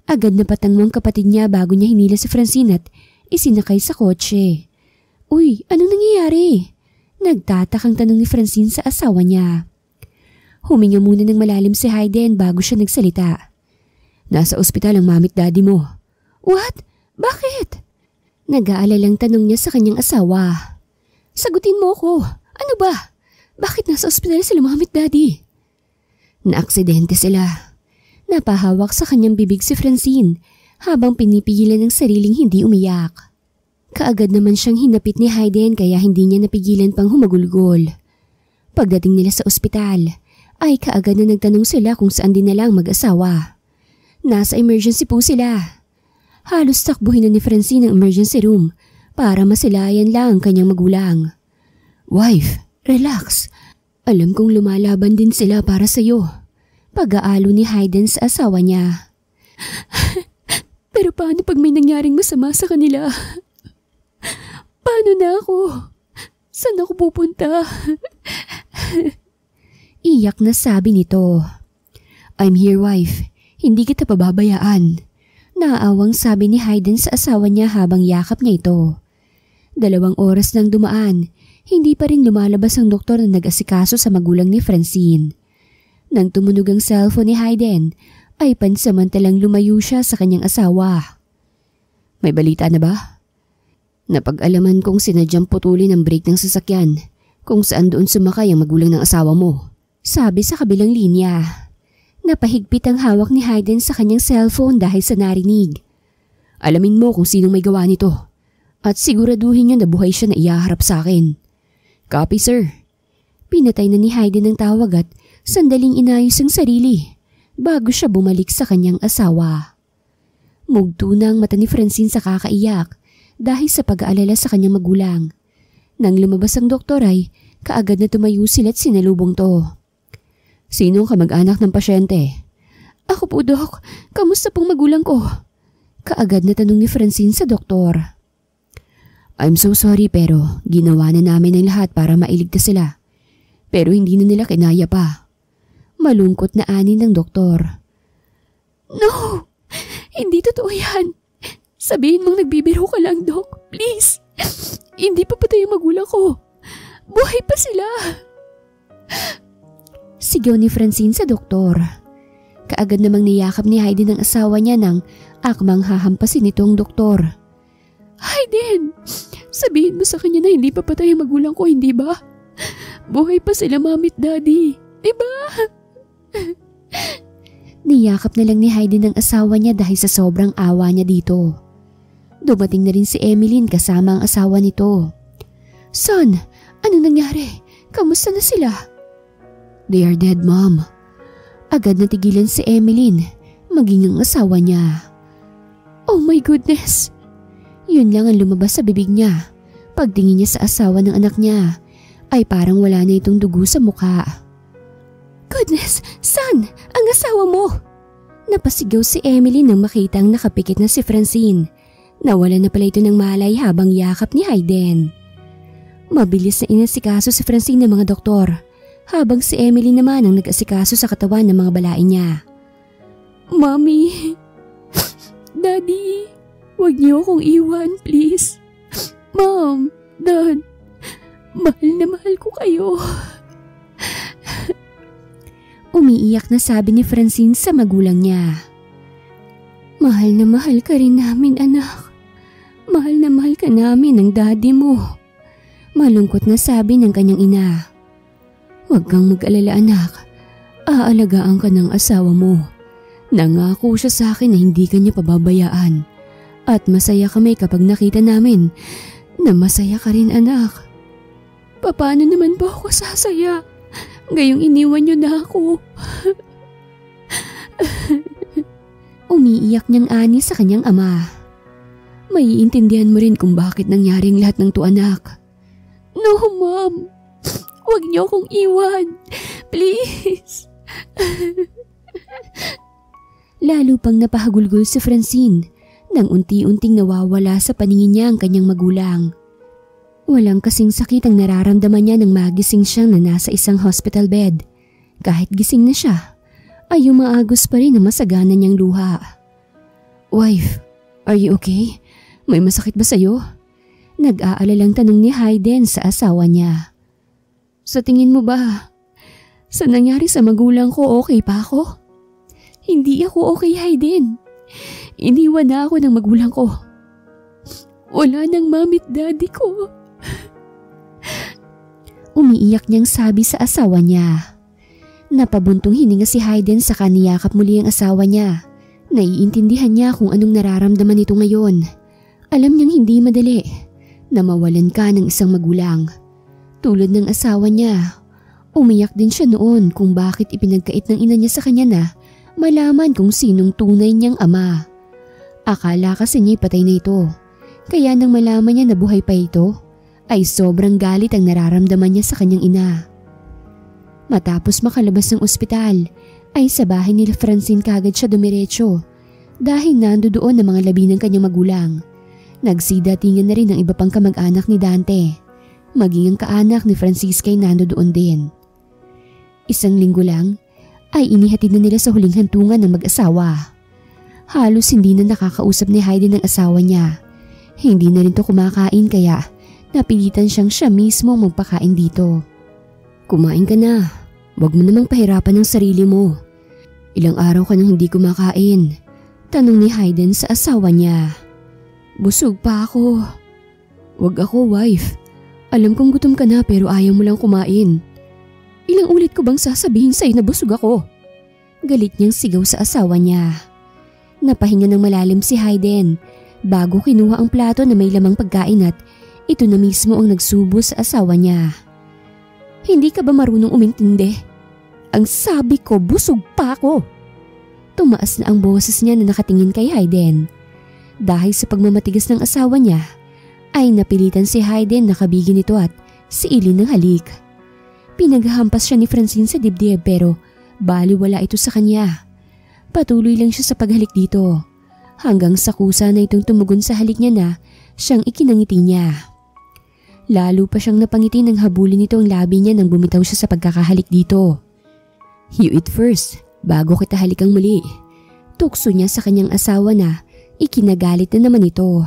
Agad na patangmo ang kapatid niya bago niya hinila si Francine at isinakay sa kotse. Uy, anong nangyayari? Nagtatakang tanong ni Francine sa asawa niya. Huminga muna ng malalim si Hayden bago siya nagsalita. Nasa ospital ang mamit daddy mo. What? Bakit? Nag-aalalang tanong niya sa kanyang asawa. Sagutin mo ko. Ano ba? Bakit nasa ospital sila mamit daddy? Naaksidente sila. Napahawak sa kanyang bibig si Francine habang pinipigilan ng sariling hindi umiyak. Kaagad naman siyang hinapit ni Hayden kaya hindi niya napigilan pang humagulgol. Pagdating nila sa ospital, ay kaagad na nagtanong sila kung saan dinala ang mag-asawa. Nasa emergency po sila. Halos takbuhin na ni Francine ang emergency room para masilayan lang ang kanyang magulang. Wife, relax. Alam kong lumalaban din sila para sa'yo. Pag-aalo ni Hayden sa asawa niya. Pero paano pag may nangyaring masama sa kanila? Paano na ako? Saan ako pupunta? Iyak na sabi nito. I'm here wife. Hindi kita pababayaan. Naaawang sabi ni Hayden sa asawa niya habang yakap niya ito. 2 oras nang dumaan, hindi pa rin lumalabas ang doktor na nag-asikaso sa magulang ni Francine. Nang tumunog ang cellphone ni Hayden, ay pansamantalang lumayo siya sa kanyang asawa. May balita na ba? Napag-alaman kong sinadyang putulin ang brake ng sasakyan kung saan doon sumakay ang magulang ng asawa mo. Sabi sa kabilang linya. Napahigpit ang hawak ni Hayden sa kanyang cellphone dahil sa narinig. Alamin mo kung sinong may gawa nito at siguraduhin niyo na buhay siya na ihaharap sa akin. Copy, sir. Pinatay na ni Hayden ang tawag at sandaling inayos ang sarili bago siya bumalik sa kanyang asawa. Mugto na ang mata ni Francine sa kakaiyak dahil sa pag-aalala sa kanyang magulang. Nang lumabas ang doktor ay kaagad na tumayo sila at sinalubong to. Sinong kamag-anak ng pasyente? Ako po, Dok. Kamusta pong magulang ko? Kaagad na tanong ni Francine sa doktor. I'm so sorry pero ginawa na namin ang lahat para mailigtas sila. Pero hindi na nila kinaya pa. Malungkot na ani ng doktor. No! Hindi totoo yan. Sabihin mong nagbibiro ka lang, Dok. Please. Hindi pa patay ang magulang ko. Buhay pa sila. Sigaw ni Francine sa doktor. Kaagad namang niyakap ni Hayden ang asawa niya nang akmang hahampasin itong doktor. Hayden! Sabihin mo sa kanya na hindi pa patay ang magulang ko, hindi ba? Buhay pa sila, Mami at Daddy. Diba? Niyakap na lang ni Hayden ang asawa niya dahil sa sobrang awa niya dito. Dumating na rin si Emeline kasama ang asawa nito. Son, ano nangyari? Kamusta na sila? They are dead, Mom. Agad natigilan si Emeline, maging ang asawa niya. Oh my goodness! Yun lang ang lumabas sa bibig niya. Pagtingin niya sa asawa ng anak niya, ay parang wala na itong dugo sa mukha. Goodness! Son! Ang asawa mo! Napasigaw si Emeline nang makita ang nakapikit na si Francine. Nawala na pala ito ng malay habang yakap ni Hayden. Mabilis na inasikaso si Francine ng mga doktor, habang si Emily naman ang nag-asikaso sa katawan ng mga balain niya. Mommy, Daddy, huwag niyo akong iwan, please. Mom, Dad, mahal na mahal ko kayo. Umiiyak na sabi ni Francine sa magulang niya. Mahal na mahal ka rin namin, anak. Mahal na mahal ka namin ng daddy mo. Malungkot na sabi ng kanyang ina. Huwag kang mag-alala, anak. Aalagaan ka ng asawa mo. Nangako siya sa akin na hindi ka niya pababayaan. At masaya kami kapag nakita namin na masaya ka rin, anak. Paano naman ba ako sasaya? Ngayong iniwan niyo na ako. Umiiyak niyang ani sa kanyang ama. Maiintindihan mo rin kung bakit nangyari ang lahat ng to, anak. No, Mom. Huwag niyo akong iwan. Please. Lalo pang napahagulgol si Francine nang unti-unting nawawala sa paningin niya ang kanyang magulang. Walang kasing sakit ang nararamdaman niya nang magising siyang na nasa isang hospital bed. Kahit gising na siya, ay umaagos pa rin ang masagana niyang luha. Wife, are you okay? May masakit ba sa'yo? Nag-aalalang tanong ni Hayden sa asawa niya. Sa tingin mo ba, sa nangyari sa magulang ko okay pa ako? Hindi ako okay, Hayden. Iniwan na ako ng magulang ko. Wala nang mami at daddy ko. Umiiyak niyang sabi sa asawa niya. Napabuntong hininga si Hayden sa kaniyakap muli ang asawa niya. Naiintindihan niya kung anong nararamdaman nito ngayon. Alam niyang hindi madali na mawalan ka ng isang magulang. Tulad ng asawa niya, umiyak din siya noon kung bakit ipinagkait ng ina niya sa kanya na malaman kung sinong tunay niyang ama. Akala kasi niya patay na ito, kaya nang malaman niya na buhay pa ito, ay sobrang galit ang nararamdaman niya sa kanyang ina. Matapos makalabas ng ospital, ay sa bahay nila Francine kagad siya dumiretso dahil nandoon ang mga labi ng kanyang magulang. Nagsidatingan na rin ang iba pang kamag-anak ni Dante. Maging ang kaanak ni Francisca ay nandoon din. Isang linggo lang ay inihatid na nila sa huling hantungan ng mag-asawa. Halos hindi na nakakausap ni Hayden ng asawa niya. Hindi na rin to kumakain kaya napilitan siyang siya mismo magpakain dito. Kumain ka na. Huwag mo namang pahirapan ang sarili mo. Ilang araw ka nang hindi kumakain. Tanong ni Hayden sa asawa niya. Busog pa ako. Huwag ako, wife. Alam kong gutom ka na pero ayaw mo lang kumain. Ilang ulit ko bang sasabihin sa'yo na busog ako? Galit niyang sigaw sa asawa niya. Napahinga ng malalim si Hayden bago kinuha ang plato na may lamang pagkain at ito na mismo ang nagsubo sa asawa niya. Hindi ka ba marunong umintindi? Ang sabi ko, busog pa ako. Tumaas na ang boses niya na nakatingin kay Hayden. Dahil sa pagmamatigas ng asawa niya, ay napilitan si Hayden na kabigin ito at siilin ng halik. Pinaghahampas siya ni Francine sa dibdib pero baliwala ito sa kanya. Patuloy lang siya sa paghalik dito hanggang sa kusa na itong tumugon sa halik niya na siyang ikinangiti niya. Lalo pa siyang napangiti nang habulin nito ang labi niya nang bumitaw siya sa pagkakahalik dito. You eat first bago kita halikang muli. Tukso niya sa kanyang asawa na ikinagalit na naman ito.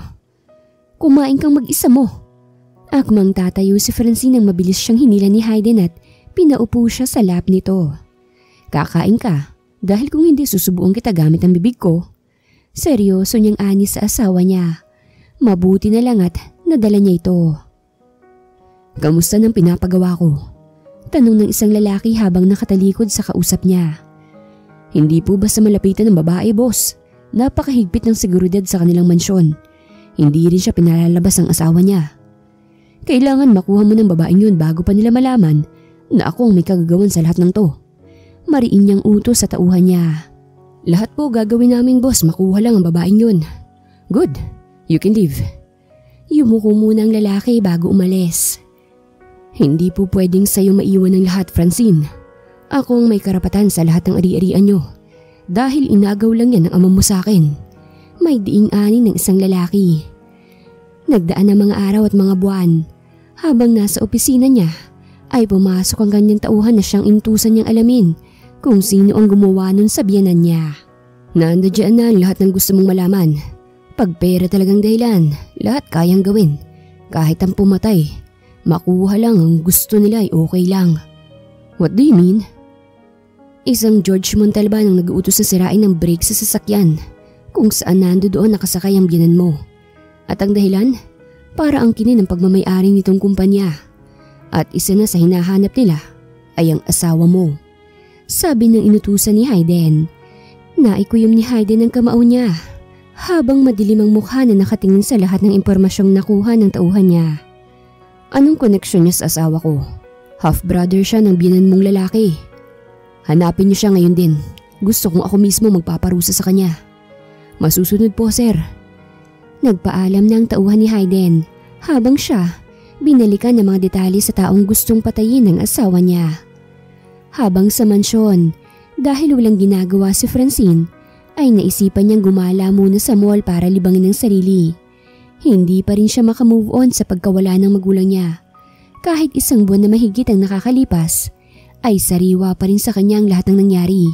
Kumain kang mag-isa mo. Akmang tatayo si Francine nang mabilis siyang hinila ni Hayden at pinaupo siya sa lap nito. Kakain ka dahil kung hindi susubuan kita gamit ang bibig ko. Seryoso niyang ani sa asawa niya. Mabuti na lang at nadala niya ito. Kamusta nang pinapagawa ko? Tanong ng isang lalaki habang nakatalikod sa kausap niya. Hindi po basta malapitan ng babae, boss. Napakahigpit ng seguridad sa kanilang mansyon. Hindi rin siya pinalalabas ng asawa niya. Kailangan makuha mo ng babaeng yun bago pa nila malaman na ako ang may kagagawan sa lahat ng to. Mariin niyang utos sa tauhan niya. Lahat po gagawin namin, boss, makuha lang ang babaeng yun. Good, you can leave. Yumuko muna ang lalaki bago umalis. Hindi po pwedeng sa'yo maiwan ng lahat, Francine. Ako ang may karapatan sa lahat ng ari-arian nyo. Dahil inagaw lang yan ng ama mo sa akin. May diing-ani ng isang lalaki. Nagdaan ang mga araw at mga buwan. Habang nasa opisina niya, ay pumasok ang kanyang tauhan na siyang intusan niyang alamin kung sino ang gumawa nun sa biyanan niya. Nandiyan na ang lahat ng gusto mong malaman. Pag pera talagang dahilan, lahat kayang gawin. Kahit ang pumatay, makuha lang ang gusto nila ay okay lang. What do you mean? Isang George Montalban ang nag-uutos na sirain ng brake sa sasakyan kung saan nandoon nakasakay ang biyanan mo. At ang dahilan? Para ang kinin ng pagmamay-ari nitong kumpanya. At isa na sa hinahanap nila ay ang asawa mo. Sabi ng inutusan ni Hayden. Naikuyom ni Hayden ang kamao niya habang madilim ang mukha na nakatingin sa lahat ng impormasyong nakuha ng tauhan niya. Anong koneksyon niya sa asawa ko? Half-brother siya ng biyanan mong lalaki. Hanapin niyo siya ngayon din. Gusto kong ako mismo magpaparusa sa kanya. Masusunod po, sir. Nagpaalam na ang tauhan ni Hayden habang siya binalikan ng mga detalye sa taong gustong patayin ng asawa niya. Habang sa mansyon, dahil walang ginagawa si Francine, ay naisipan niyang gumala muna sa mall para libangin ang sarili. Hindi pa rin siya makamove on sa pagkawala ng magulang niya. Kahit isang buwan na mahigit ang nakakalipas, ay sariwa pa rin sa kanya ang lahat ng nangyari.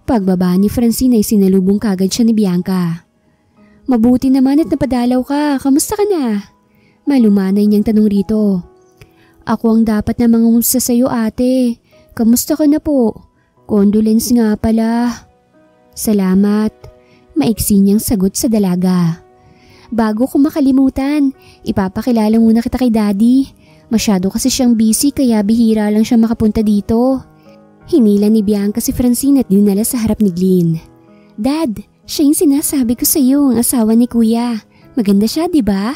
Pagbaba ni Francine ay sinalubong kagad siya ni Bianca. Mabuti naman at napadalaw ka, kamusta ka na? Malumanay niyang tanong rito. Ako ang dapat na mangumusta sa iyo, ate. Kamusta ka na po? Condolence nga pala. Salamat. Maiksi niyang sagot sa dalaga. Bago ko makalimutan, ipapakilala muna kita kay Daddy. Masyado kasi siyang busy kaya bihira lang siya makapunta dito. Hinila ni Bianca si Francine at dinala sa harap ni Glenn. Dad, siya yung sinasabi ko sa iyo, ang asawa ni Kuya. Maganda siya, di ba?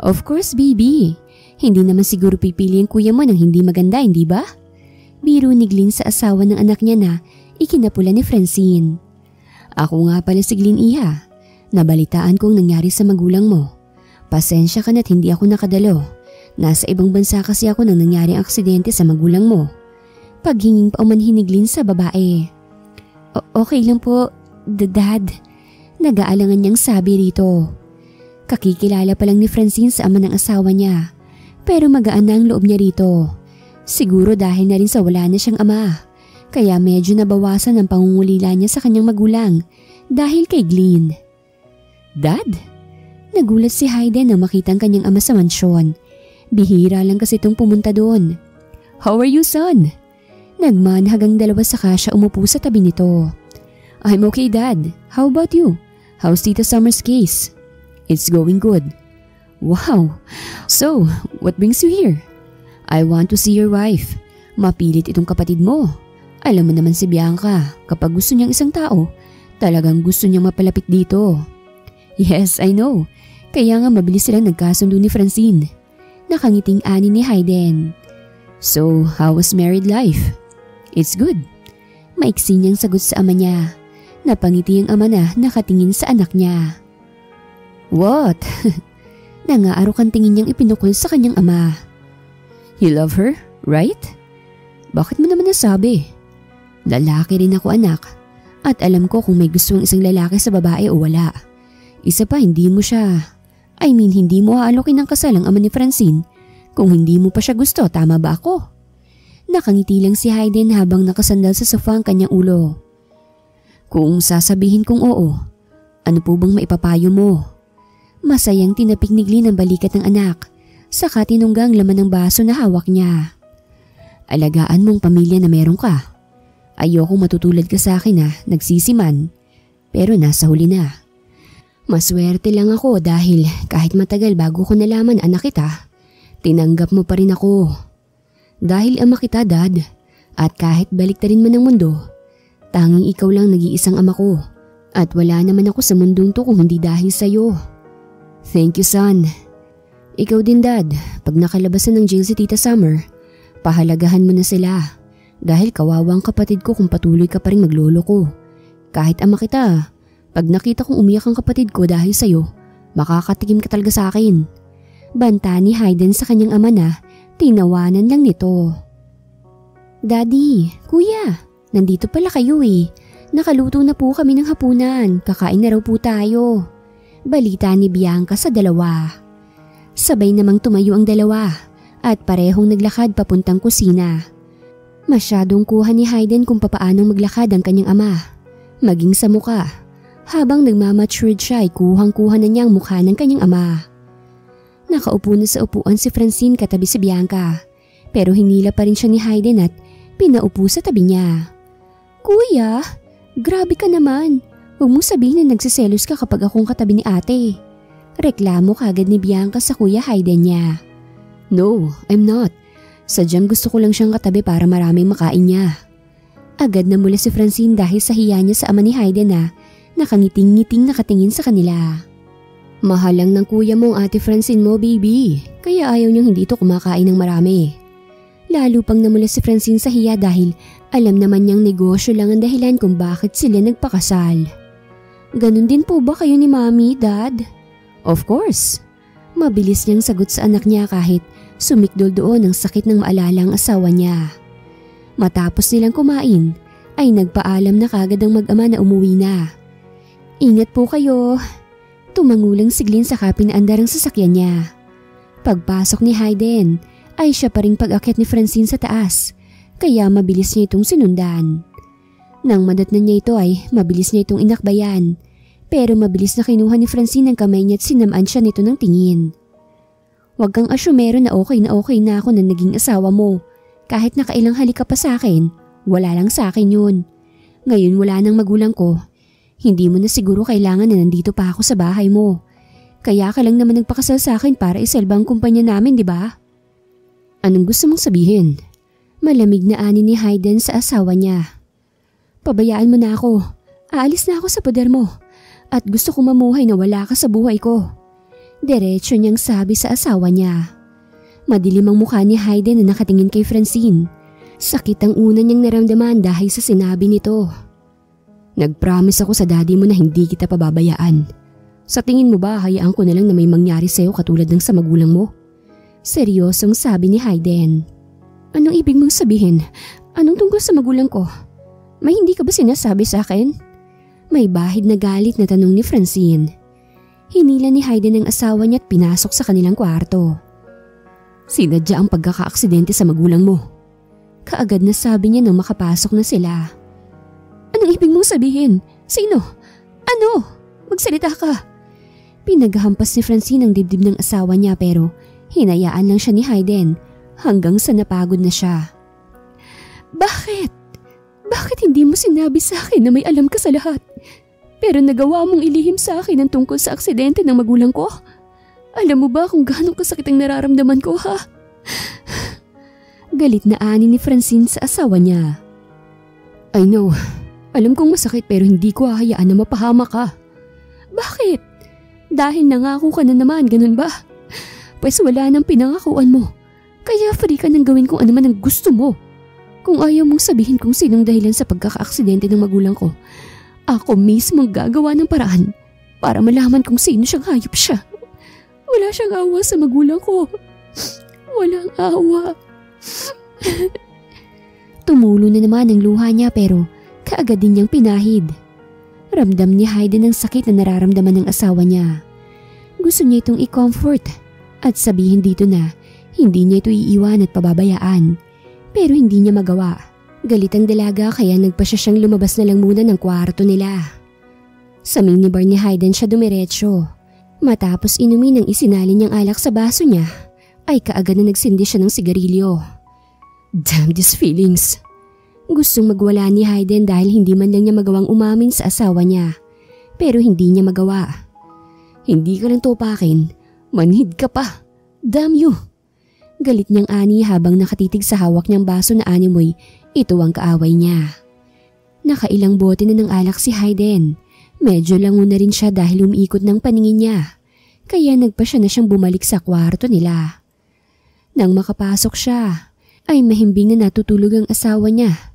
Of course, baby. Hindi naman siguro pipili ang kuya mo ng hindi maganda, hindi ba? Biro ni Glenn sa asawa ng anak niya na ikinapula ni Francine. Ako nga pala si Glenn, iha. Nabalitaan kong nangyari sa magulang mo. Pasensya ka na't hindi ako nakadalo. Nasa ibang bansa kasi ako nang nangyari ang aksidente sa magulang mo. Paghinging pa umanhin ni Glenn sa babae. Okay lang po, Dad. Nag-aalangan niyang sabi rito. Kakikilala pa lang ni Francine sa ama ng asawa niya. Pero magaan na ang loob niya rito. Siguro dahil na rin sa wala na siyang ama. Kaya medyo nabawasan ang pangungulila niya sa kanyang magulang dahil kay Glenn. Dad? Nagulat si Hayden nang makita ang kanyang ama sa mansyon. Bihira lang kasi itong pumunta doon. How are you, son? Nagmanhag ang dalawa saka siya umupo sa tabi nito. I'm okay, Dad. How about you? How's Tita Summer's case? It's going good. Wow. So, what brings you here? I want to see your wife. Mapilit itong kapatid mo. Alam mo naman si Bianca, kapag gusto niyang isang tao, talagang gusto niyang mapalapit dito. Yes, I know. Kaya nga mabilis silang nagkasundo ni Francine. Nakangiting ani ni Hayden. So, how was married life? It's good. Maiksi niyang sagot sa ama niya. Napangiti ang ama na nakatingin sa anak niya. What? Nangaarok ang tingin niyang ipinukol sa kanyang ama. You love her, right? Bakit mo naman nasabi? Lalaki rin ako anak. At alam ko kung may gusto ang isang lalaki sa babae o wala. Isa pa hindi mo siya. Hindi mo aalokin ng kasal ang ama ni Francine. Kung hindi mo pa siya gusto, tama ba ako? Nakangiti lang si Hayden habang nakasandal sa sofa ang kanyang ulo. Kung sasabihin kong oo, ano po bang maipapayo mo? Masayang tinapik-nigli ng balikat ng anak, saka tinunggang laman ng baso na hawak niya. Alagaan mong pamilya na meron ka. Ayokong matutulad ka sa akin na nagsisiman, pero nasa huli na. Maswerte lang ako dahil kahit matagal bago ko nalaman anak kita, tinanggap mo pa rin ako. Dahil ama kita, Dad, at kahit baliktarin man ang mundo, tanging ikaw lang nag-iisang ama ko at wala naman ako sa mundong to kung hindi dahil sa'yo. Thank you, son. Ikaw din, Dad, pag nakalabasan ng jail si Tita Summer, pahalagahan mo na sila dahil kawawang kapatid ko kung patuloy ka pa rin maglolo ko. Kahit ama kita, pag nakita kong umiyak ang kapatid ko dahil sa'yo, makakatikim ka talaga sa akin. Banta ni Hayden sa kanyang ama na tinawanan lang nito. Daddy, kuya, nandito pala kayo eh. Nakaluto na po kami ng hapunan, kakain na raw po tayo. Balita ni Bianca sa dalawa. Sabay namang tumayo ang dalawa at parehong naglakad papuntang kusina. Masyadong kuha ni Hayden kung papaanong maglakad ang kanyang ama, maging sa muka. Habang nagmamatured siya ay kuhang-kuha na niya ang mukha ng kanyang ama. Nakaupo na sa upuan si Francine katabi si Bianca, pero hinila pa rin siya ni Hayden at pinaupo sa tabi niya. Kuya, grabe ka naman. Huwag mong sabihin na nagsiselos ka kapag akong katabi ni ate. Reklamo kagad ni Bianca sa kuya Hayden niya. No, I'm not. Sadyang gusto ko lang siyang katabi para maraming makain niya. Agad na mula si Francine dahil sa hiya niya sa ama ni Hayden na nakangiting-ngiting nakatingin sa kanila. Mahal lang ng kuya mo ang ate Francine mo, baby. Kaya ayaw niyang hindi ito kumakain ng marami. Lalo pang namula si Francine sa hiya dahil alam naman niyang negosyo lang ang dahilan kung bakit sila nagpakasal. Ganun din po ba kayo ni Mommy, Dad? Of course. Mabilis niyang sagot sa anak niya kahit sumikdol doon ang sakit ng maalala ang asawa niya. Matapos nilang kumain, ay nagpaalam na kagad ang mag-ama na umuwi na. Ingat po kayo. Tumangulang siglin sa pinaandar ang sasakyan niya. Pagpasok ni Hayden, ay siya pa ring pag-akyat ni Francine sa taas, kaya mabilis niya itong sinundan. Nang madatnan niya ito ay mabilis niya itong inakbayan, pero mabilis na kinuha ni Francine ang kamay niya at sinamaan siya nito ng tingin. Huwag kang asyumero na okay na ako na naging asawa mo. Kahit nakailang halik ka pa sa akin, wala lang sa akin yun. Ngayon wala nang magulang ko. Hindi mo na siguro kailangan na nandito pa ako sa bahay mo. Kaya ka lang naman nagpakasal sa akin para isalba ang kumpanya namin, di ba? Anong gusto mong sabihin? Malamig na ani ni Hayden sa asawa niya. Pabayaan mo na ako. Aalis na ako sa poder mo. At gusto ko mamuhay na wala ka sa buhay ko. Diretso niyang sabi sa asawa niya. Madilim ang mukha ni Hayden na nakatingin kay Francine. Sakit ang una niyang naramdaman dahil sa sinabi nito. Nag-promise ako sa daddy mo na hindi kita pababayaan. Sa tingin mo ba hayaan ko na lang na may mangyari sa'yo katulad ng sa magulang mo? Seryosong sabi ni Hayden. Anong ibig mong sabihin? Anong tungkol sa magulang ko? May hindi ka ba sinasabi sa akin? May bahid na galit na tanong ni Francine. Hinila ni Hayden ang asawa niya at pinasok sa kanilang kwarto. Sinadya ang pagkakaaksidente sa magulang mo. Kaagad na sabi niya nang makapasok na sila. Anong ibig mong sabihin? Sino? Ano? Magsalita ka. Pinaghampas ni Francine ang dibdib ng asawa niya pero hinayaan lang siya ni Hayden hanggang sa napagod na siya. Bakit? Bakit hindi mo sinabi sa akin na may alam ka sa lahat? Pero nagawa mong ilihim sa akin ang tungkol sa aksidente ng magulang ko? Alam mo ba kung gaano kasakit ang nararamdaman ko, ha? Galit na ani ni Francine sa asawa niya. I know. Alam kong masakit pero hindi ko hahayaan na mapahamak ka. Bakit? Dahil nangako ka na naman, ganun ba? Pues wala nang pinangakuan mo. Kaya free ka nang gawin kung ano man ang gusto mo. Kung ayaw mong sabihin kung sinong dahilan sa pagkakaaksidente ng magulang ko, ako mismo ang gagawa ng paraan para malaman kung sino siyang hayop siya. Wala siyang awa sa magulang ko. Walang awa. Tumulo na naman ang luha niya pero kaagad din niyang pinahid. Ramdam ni Hayden ang sakit na nararamdaman ng asawa niya. Gusto niya itong i-comfort at sabihin dito na hindi niya ito iiwan at pababayaan. Pero hindi niya magawa. Galit ang dalaga kaya nagpa siyang lumabas na lang muna ng kwarto nila. Sa minibar ni Hayden siya dumiretso. Matapos inumin ang isinalin niyang alak sa baso niya, ay kaagad na nagsindi siya ng sigarilyo. Damn these feelings. Gustong magwala ni Hayden dahil hindi man lang niya magawang umamin sa asawa niya. Pero hindi niya magawa. Hindi ka lang topakin, manhid ka pa. Damn you. Galit niyang ani habang nakatitig sa hawak niyang baso na animoy, ito ang kaaway niya. Nakailang bote na ng alak si Hayden. Medyo lango na rin siya dahil umiikot ng paningin niya. Kaya nagpa siya na siyang bumalik sa kwarto nila. Nang makapasok siya, ay mahimbing na natutulog ang asawa niya.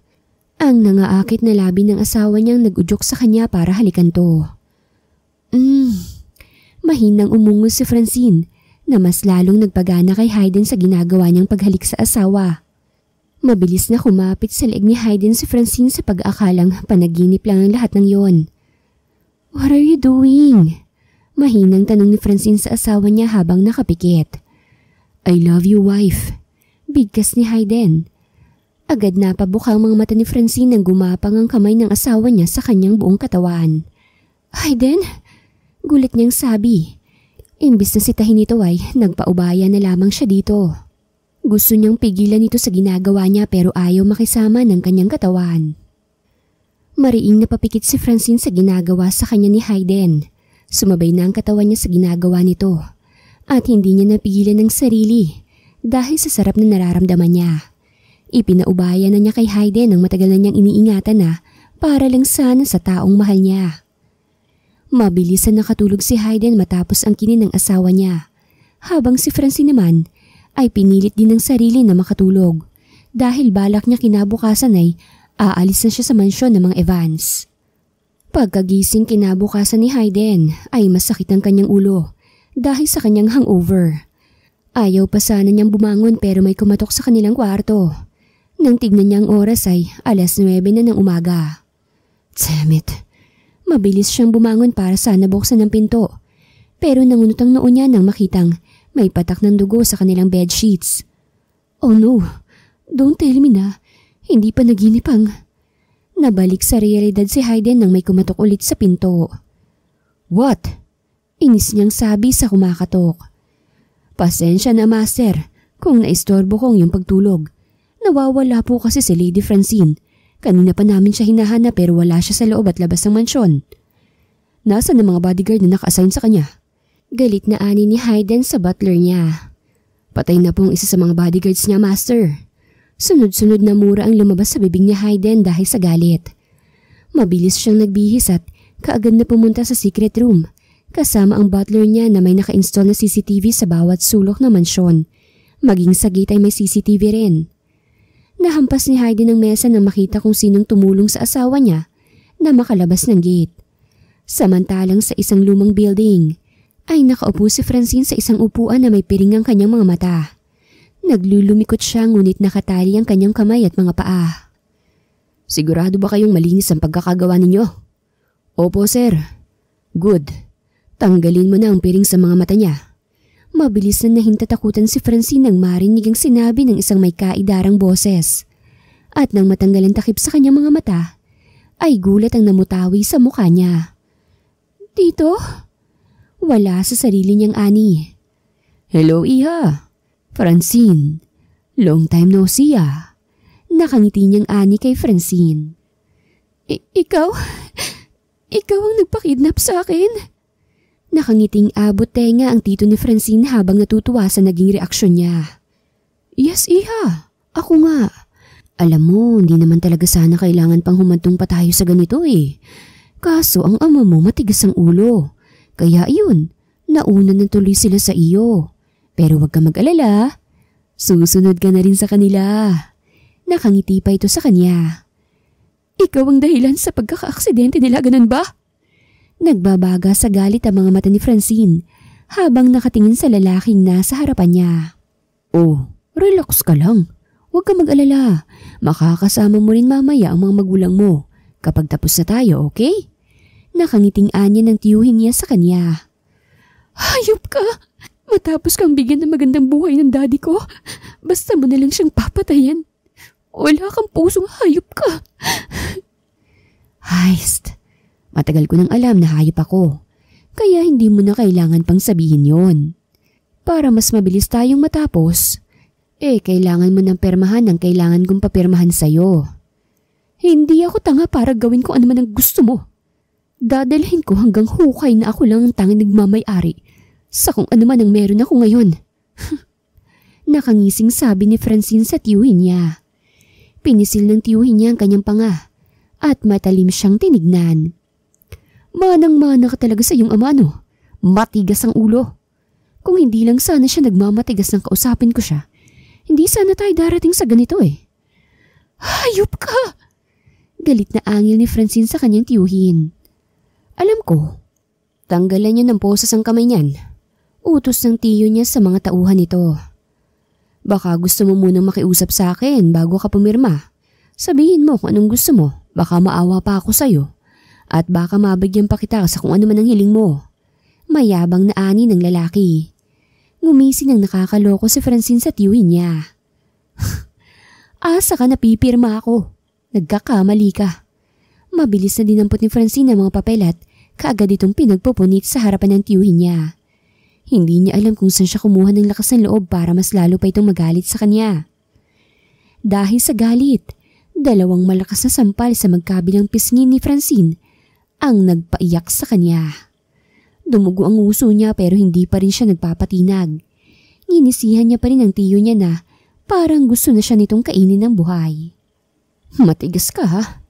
Ang nangaakit na labi ng asawa niyang nag-udyok sa kanya para halikan to. Mahinang umungol si Francine na mas lalong nagpagana kay Hayden sa ginagawa niyang paghalik sa asawa. Mabilis na kumapit sa leeg ni Hayden si Francine sa pag-aakalang panaginip lang ang lahat ng yon. What are you doing? Mahinang tanong ni Francine sa asawa niya habang nakapikit. I love you, wife. Bigkas ni Hayden. Agad na pabukang mga mata ni Francine nang gumapang ang kamay ng asawa niya sa kanyang buong katawan. Hayden? Gulat niyang sabi. Imbis na sitahin ito ay nagpaubaya na lamang siya dito. Gusto niyang pigilan ito sa ginagawa niya pero ayaw makisama ng kanyang katawan. Mariing napapikit si Francine sa ginagawa sa kanya ni Hayden. Sumabay na ang katawan niya sa ginagawa nito. At hindi niya napigilan ng sarili dahil sa sarap na nararamdaman niya. Ipinaubaya na niya kay Hayden ang matagal na niyang iniingatan na para lang sana sa taong mahal niya. Mabilis na nakatulog si Hayden matapos ang kinin ng asawa niya. Habang si Francine naman ay pinilit din ng sarili na makatulog dahil balak niya kinabukasan ay aalis na siya sa mansyon ng mga Evans. Pagkagising kinabukasan ni Hayden ay masakit ang kanyang ulo dahil sa kanyang hangover. Ayaw pa sana niyang bumangon pero may kumatok sa kanilang kwarto. Nang tignan niya ang oras ay 9:00 na ng umaga. Damn it. Mabilis siyang bumangon para sana buksan ang pinto. Pero nangunot ang noo niya nang makitang may patak ng dugo sa kanilang bedsheets. Oh no, don't tell me na hindi pa naginip ang... Nabalik sa realidad si Hayden nang may kumatok ulit sa pinto. What? Inis niyang sabi sa kumakatok. Pasensya na master kung naistorbo kong yung pagtulog. Nawawala po kasi si Lady Francine. Kanina pa namin siya hinahanap pero wala siya sa loob at labas ng mansyon. Nasaan ang mga bodyguard na naka-assign sa kanya? Galit na ani ni Hayden sa butler niya. Patay na pong isa sa mga bodyguards niya, master. Sunod-sunod na mura ang lumabas sa bibig ni Hayden dahil sa galit. Mabilis siyang nagbihis at kaagad na pumunta sa secret room kasama ang butler niya na may naka-install na CCTV sa bawat sulok ng mansyon. Maging sa gate ay may CCTV rin. Nahampas ni Hayden ang mesa nang makita kung sinong tumulong sa asawa niya na makalabas ng gate. Samantalang sa isang lumang building ay nakaupo si Francine sa isang upuan na may piring ang kanyang mga mata. Naglulumikot siya ngunit nakatali ang kanyang kamay at mga paa. Sigurado ba kayong malinis ang pagkakagawa ninyo? Opo sir. Good. Tanggalin mo na ang piring sa mga mata niya. Mabilis na nahintatakutan si Francine nang marinig ang sinabi ng isang may kaidarang boses. At nang matanggal ang takip sa kanyang mga mata, ay gulat ang namutawi sa mukha niya. Tito? Wala sa sarili niyang ani. Hello, Iha. Francine. Long time no see ah. Nakangiti niyang ani kay Francine. Ikaw ang nagpakidnap sa akin? Nakangiting abot tenga ang tito ni Francine habang natutuwa sa naging reaksyon niya. Yes, Iha. Ako nga. Alam mo, hindi naman talaga sana kailangan pang humantong pa tayo sa ganito eh. Kaso ang ama mo matigas ang ulo. Kaya iyon, nauna na tuloy sila sa iyo. Pero huwag ka mag-alala. Susunod ka na rin sa kanila. Nakangiti pa ito sa kanya. Ikaw ang dahilan sa pagkakaaksidente nila, ganun ba? Nagbabaga sa galit ang mga mata ni Francine habang nakatingin sa lalaking nasa harapan niya. Oh, relax ka lang. Huwag ka mag-alala. Makakasama mo rin mamaya ang mga magulang mo kapag tapos na tayo, okay? Nakangiting anya ng tiyuhin niya sa kanya. Hayop ka! Matapos kang bigyan ng magandang buhay ng daddy ko, basta mo na lang siyang papatayin. Wala kang pusong hayop ka. Heist, matagal ko nang alam na hayop ako. Kaya hindi mo na kailangan pang sabihin yon. Para mas mabilis tayong matapos, kailangan mo ng permahan ang kailangan kong papirmahan sa'yo. Hindi ako tanga para gawin ko ano man ang gusto mo. Dadalhin ko hanggang hukay na ako lang ang tanging nagmamay-ari sa kung ano man ang meron ako ngayon. Nakangising sabi ni Francine sa tiyuhin niya. Pinisil ng tiyuhin niya ang kanyang panga at matalim siyang tinignan. Manang-mana ka talaga sa iyong ama, no? Matigas ang ulo. Kung hindi lang sana siya nagmamatigas ng kausapin ko siya, hindi sana tayo darating sa ganito eh. Hayop ka! Galit na angil ni Francine sa kanyang tiyuhin. Alam ko, tanggalan niya ng posas ang kamay niyan. Utos ng tiyo niya sa mga tauhan nito. Baka gusto mo munang makiusap sa akin bago ka pumirma. Sabihin mo kung anong gusto mo, baka maawa pa ako sa'yo. At baka mabigyan pa kita sa kung ano man ang hiling mo. Mayabang na ani ng lalaki. Ngumisi ng nakakaloko si Francine sa tiyuhin niya. Asa ka napipirma ako. Nagkakamali ka. Mabilis na dinampot ni Francine ang mga papel at kaagad itong pinagpupunit sa harapan ng tiyuhin niya. Hindi niya alam kung saan siya kumuha ng lakas ng loob para mas lalo pa itong magalit sa kanya. Dahil sa galit, dalawang malakas na sampal sa magkabilang pisngi ni Francine ang nagpaiyak sa kanya. Dumugo ang uso niya pero hindi pa rin siya nagpapatinag. Nginisihan niya pa rin ang tiyo niya na parang gusto na siya nitong kainin ng buhay. Matigas ka ha?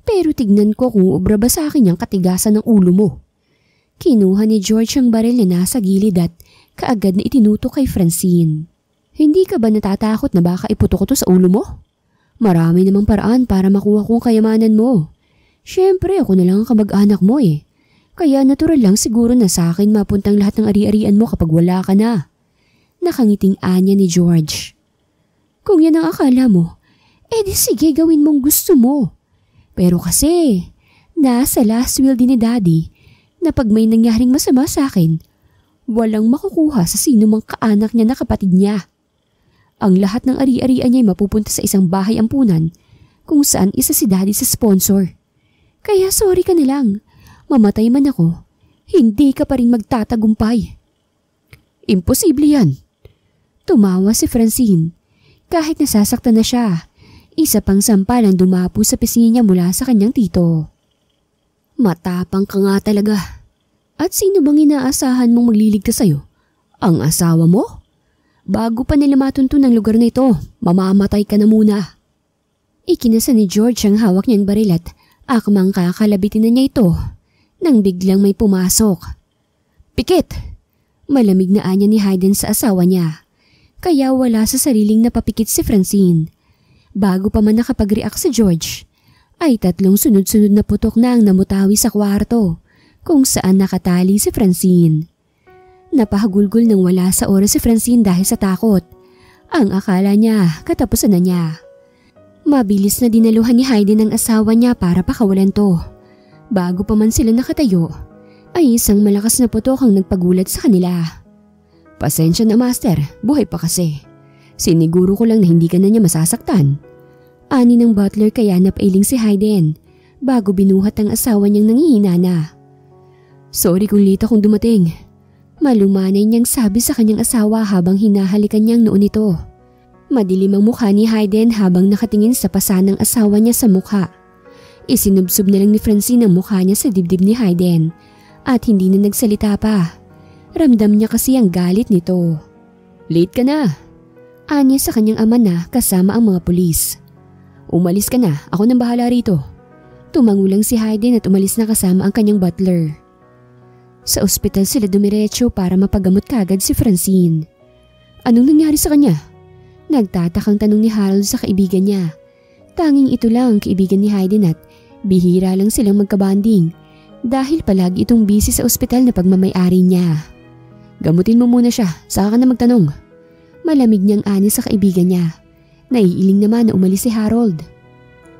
Pero tignan ko kung ubra ba sa akin yung katigasan ng ulo mo. Kinuha ni George ang baril na nasa gilid at kaagad na itinutok kay Francine. Hindi ka ba natatakot na baka iputok ko to sa ulo mo? Marami namang paraan para makuha kong kayamanan mo. Siyempre ako na lang ang kamag-anak mo eh. Kaya natural lang siguro na sa akin mapuntang lahat ng ari-arian mo kapag wala ka na. Nakangiting anya ni George. Kung yan ang akala mo, di sige gawin mong gusto mo. Pero kasi, nasa last will din ni Daddy na pag may nangyaring masama sa akin, walang makukuha sa sino mang kaanak niya na kapatid niya. Ang lahat ng ari-arian niya ay mapupunta sa isang bahay ampunan kung saan isa si Daddy sa sponsor. Kaya sorry ka na lang. Mamatay man ako, hindi ka pa rin magtatagumpay. Imposible yan. Tumawa si Francine. Kahit nasasaktan na siya, isa pang sampal ang dumapo sa pisngi niya mula sa kanyang tito. Matapang ka nga talaga. At sino bang inaasahan mong magliligtas sa'yo? Ang asawa mo? Bago pa nila matunto ng lugar na ito, mamamatay ka na muna. Ikinasa ni George ang hawak niyang baril at akmang kakalabitin na niya ito. Nang biglang may pumasok. Pikit! Malamig na anya ni Hayden sa asawa niya. Kaya wala sa sariling napapikit si Francine. Bago pa man nakapag-react si George, ay tatlong sunod-sunod na putok na ang namutawi sa kwarto kung saan nakatali si Francine. Napahagulgol nang wala sa oras si Francine dahil sa takot. Ang akala niya katapusan na niya. Mabilis na dinaluhan ni Hayden ang asawa niya para pakawalan to. Bago pa man sila nakatayo, ay isang malakas na putok ang nagpagulat sa kanila. Pasensya na master, buhay pa kasi. Siniguro ko lang na hindi ka na niya masasaktan. Ani ng butler kaya napailing si Hayden bago binuhat ang asawa niyang nangihina na. Sorry kung late akong dumating. Malumanay niyang sabi sa kanyang asawa habang hinahalikan niyang noon ito. Madilim ang mukha ni Hayden habang nakatingin sa pasa ng asawa niya sa mukha. Isinubsob na lang ni Francine ang mukha niya sa dibdib ni Hayden at hindi na nagsalita pa. Ramdam niya kasi ang galit nito. Late ka na. Anya sa kanyang ama na kasama ang mga pulis. Umalis ka na, ako nang bahala rito. Tumangulang si Hayden at umalis na kasama ang kanyang butler. Sa ospital sila dumiretso para mapagamot kagad si Francine. Anong nangyari sa kanya? Nagtatakang tanong ni Harold sa kaibigan niya. Tanging ito lang ang kaibigan ni Hayden at bihira lang silang magkabanding dahil palagi itong busy sa ospital na pagmamayari niya. Gamutin mo muna siya, saka ka na magtanong. Malamig niyang ani sa kaibigan niya. Naiiling naman na umalis si Harold.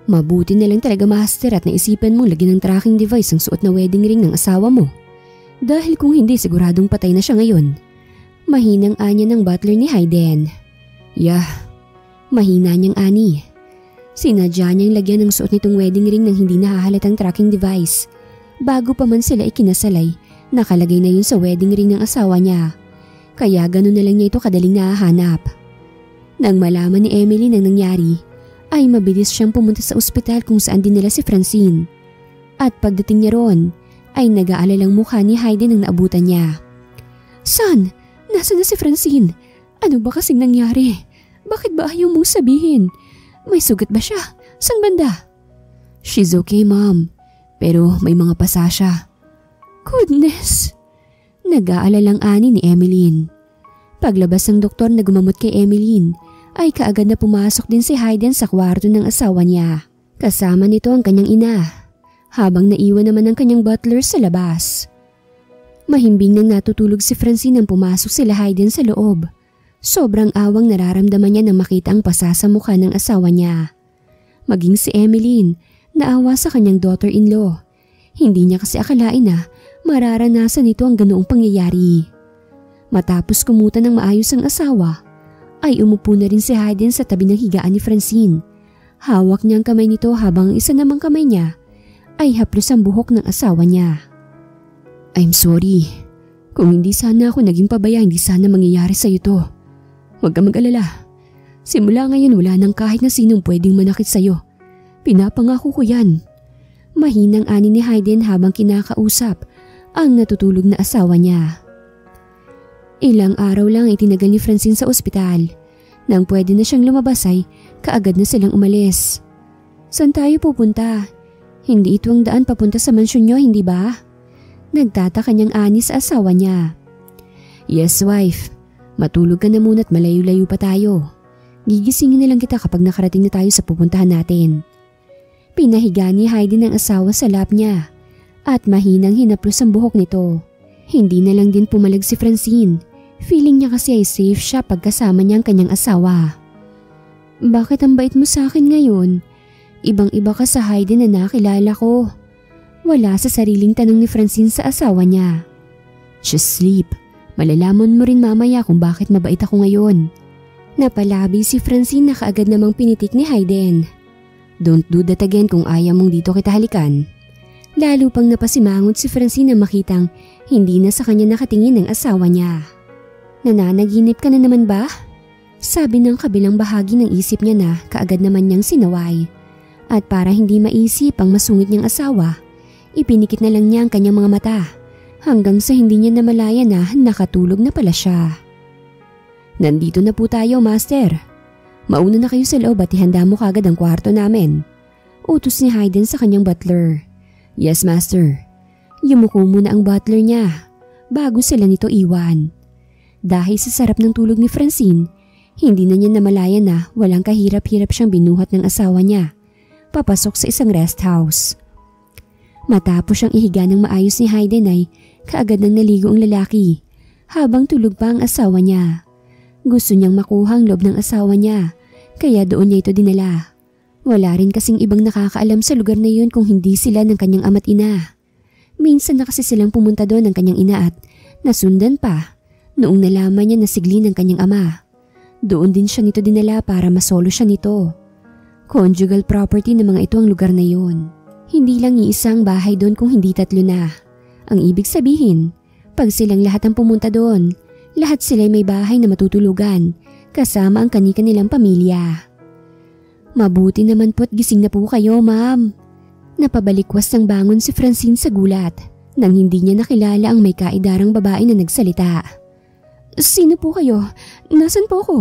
Mabuti na lang talaga, master, at naisipan mo lagyan ng tracking device ang suot na wedding ring ng asawa mo. Dahil kung hindi, siguradong patay na siya ngayon. Mahinang anya ng butler ni Hayden. Mahina niyang ani. Sinadya niyang lagyan ng suot nitong wedding ring ng hindi nahahalatang tracking device. Bago pa man sila ikinasalay, nakalagay na yun sa wedding ring ng asawa niya. Kaya ganun na lang niya ito kadaling nahahanap. Nang malaman ni Emily ng nangyari, ay mabilis siyang pumunta sa ospital kung saan dinala si Francine. At pagdating niya roon, ay nag-aalalang mukha ni Hayden ang naabutan niya. Son, nasa na si Francine? Ano ba kasing nangyari? Bakit ba ayaw mong sabihin? May sugat ba siya? Saan banda? She's okay, Mom. Pero may mga pasa siya. Goodness! Nag-aalalang ani ni Emeline. Paglabas ng doktor na gumamot kay Emeline, ay kaagad na pumasok din si Hayden sa kwarto ng asawa niya. Kasama nito ang kanyang ina, habang naiwan naman ang kanyang butler sa labas. Mahimbing nang natutulog si Francine nang pumasok sila Hayden sa loob. Sobrang awang nararamdaman niya nang makita ang pasa sa mukha ng asawa niya. Maging si Emeline, naawa sa kanyang daughter-in-law. Hindi niya kasi akalain na mararanasan nito ang ganoong pangyayari. Matapos kumutan ng maayos ang asawa, ay umupo na rin si Hayden sa tabi ng higaan ni Francine. Hawak niya ang kamay nito habang ang isa namang kamay niya ay haplos ang buhok ng asawa niya. I'm sorry. Kung hindi sana ako naging pabaya, hindi sana mangyayari sa iyo to. Huwag ka mag-alala. Simula ngayon wala nang kahit na sinong pwedeng manakit sa iyo. Pinapangako ko yan. Mahinang ani ni Hayden habang kinakausap ang natutulog na asawa niya. Ilang araw lang ay tinagal ni Francine sa ospital. Nang pwede na siyang lumabas ay kaagad na silang umalis. Saan tayo pupunta? Hindi ito ang daan papunta sa mansyon niyo, hindi ba? Nagtataka niyang ani sa asawa niya. Yes, wife. Matulog ka na muna at malayo-layo pa tayo. Gigisingin na lang kita kapag nakarating na tayo sa pupuntahan natin. Pinahiga ni Hayden ang asawa sa lap niya at mahinang hinaplos ang buhok nito. Hindi na lang din pumalag si Francine. Feeling niya kasi ay safe siya pagkasama niya ang kanyang asawa. Bakit ang bait mo sa akin ngayon? Ibang-iba ka sa Hayden na nakilala ko. Wala sa sariling tanong ni Francine sa asawa niya. Just sleep. Malalaman mo rin mamaya kung bakit mabait ako ngayon. Napalabi si Francine na kaagad namang pinitik ni Hayden. Don't do that again kung ayaw mong dito kita halikan. Lalo pang napasimangot si Francine na makitang hindi na sa kanya nakatingin ang asawa niya. Nananaginip ka na naman ba? Sabi ng kabilang bahagi ng isip niya na kaagad naman niyang sinaway. At para hindi maisip ang masungit niyang asawa, ipinikit na lang niya ang kanyang mga mata hanggang sa hindi niya namalayan na nakatulog na pala siya. Nandito na po tayo, master. Mauna na kayo sa loob at ihanda mo kagad ang kwarto namin. Utos ni Hayden sa kanyang butler. Yes, master. Yumuko muna ang butler niya bago sila nito iwan. Dahil sa sarap ng tulog ni Francine, hindi na niya namalayan na walang kahirap-hirap siyang binuhat ng asawa niya papasok sa isang rest house. Matapos siyang ihiga ng maayos ni Hayden ay kaagad nang naligo ang lalaki habang tulog pa ang asawa niya. Gusto niyang makuha ang loob ng asawa niya kaya doon niya ito dinala. Wala rin kasing ibang nakakaalam sa lugar na yun kung hindi sila ng kanyang ama't ina. Minsan na kasi silang pumunta doon ng kanyang ina at nasundan pa noong nalaman niya na sigli ng kanyang ama. Doon din siya nito dinala para masolo siya nito. Conjugal property ng mga ito ang lugar na yun. Hindi lang iisang bahay doon kung hindi 3 na. Ang ibig sabihin, pag silang lahat ang pumunta doon, lahat sila'y may bahay na matutulugan kasama ang kani-kanilang pamilya. Mabuti naman po't gising na po kayo, ma'am. Napabalikwas ng bangon si Francine sa gulat nang hindi niya nakilala ang may kaidarang babae na nagsalita. Sino po kayo? Nasaan po ako?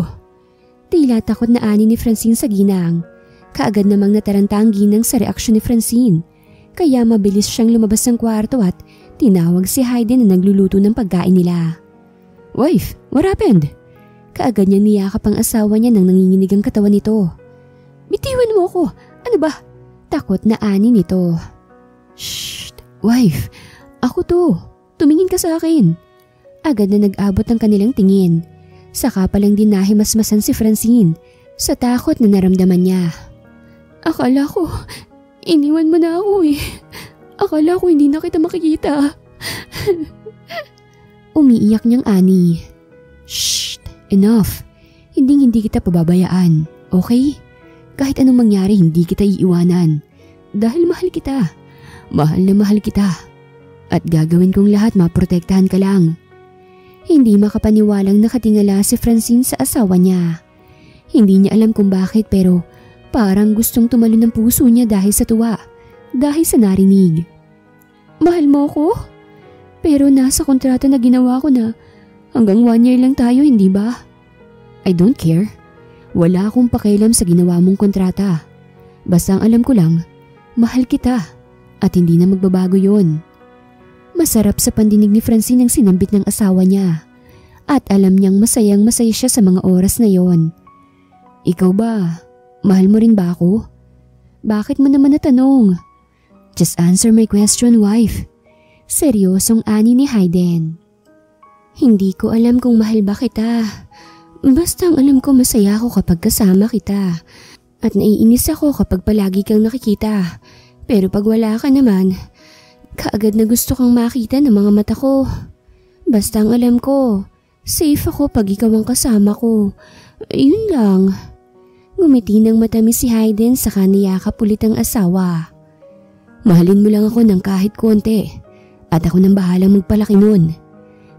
Tila takot na ani ni Francine sa ginang. Kaagad namang nataranta ang ginang sa reaksyon ni Francine. Kaya mabilis siyang lumabas ng kwarto at tinawag si Hayden na nagluluto ng pagkain nila. "Wife, what happened?" Kaagad niya niyakap ang asawa niya nang nanginginig ang katawan nito. "Bitiwan mo ako! Ano ba?" Takot na ani nito. "Shh! Wife, ako to. Tumingin ka sa akin." Agad na nag-abot ang kanilang tingin. Saka palang din nahimasmasan si Francine sa takot na naramdaman niya. "Akala ko, iniwan mo na ako eh. Akala ko hindi na kita makikita." Umiiyak niyang ani. "Shh! Enough! Hindi kita pababayaan, okay? Kahit anong mangyari hindi kita iiwanan. Dahil mahal kita. Mahal na mahal kita. At gagawin kong lahat maprotektahan ka lang." Hindi makapaniwalang nakatingala si Francine sa asawa niya. Hindi niya alam kung bakit pero parang gustong tumalon ng puso niya dahil sa tuwa, dahil sa narinig. "Mahal mo ko? Pero nasa kontrata na ginawa ko na hanggang 1 year lang tayo, hindi ba?" "I don't care. Wala akong pakialam sa ginawa mong kontrata. Basta ang alam ko lang, mahal kita at hindi na magbabago yon." Masarap sa pandinig ni Francine ang sinambit ng asawa niya at alam niyang masayang masaya siya sa mga oras na yon. "Ikaw ba? Mahal mo rin ba ako? Bakit mo naman natanong? Just answer my question, wife." Seryosong ani ni Hayden. "Hindi ko alam kung mahal ba kita. Basta ang alam ko masaya ako kapag kasama kita. At naiinis ako kapag palagi kang nakikita. Pero pag wala ka naman, kaagad na gusto kang makita ng mga mata ko. Basta ang alam ko, safe ako pag ikaw ang kasama ko. Yun lang." Ngumiti ng matamis si Hayden sa kaniyakap ulit ang asawa. "Mahalin mo lang ako ng kahit konti at ako nang bahalang magpalaki nun."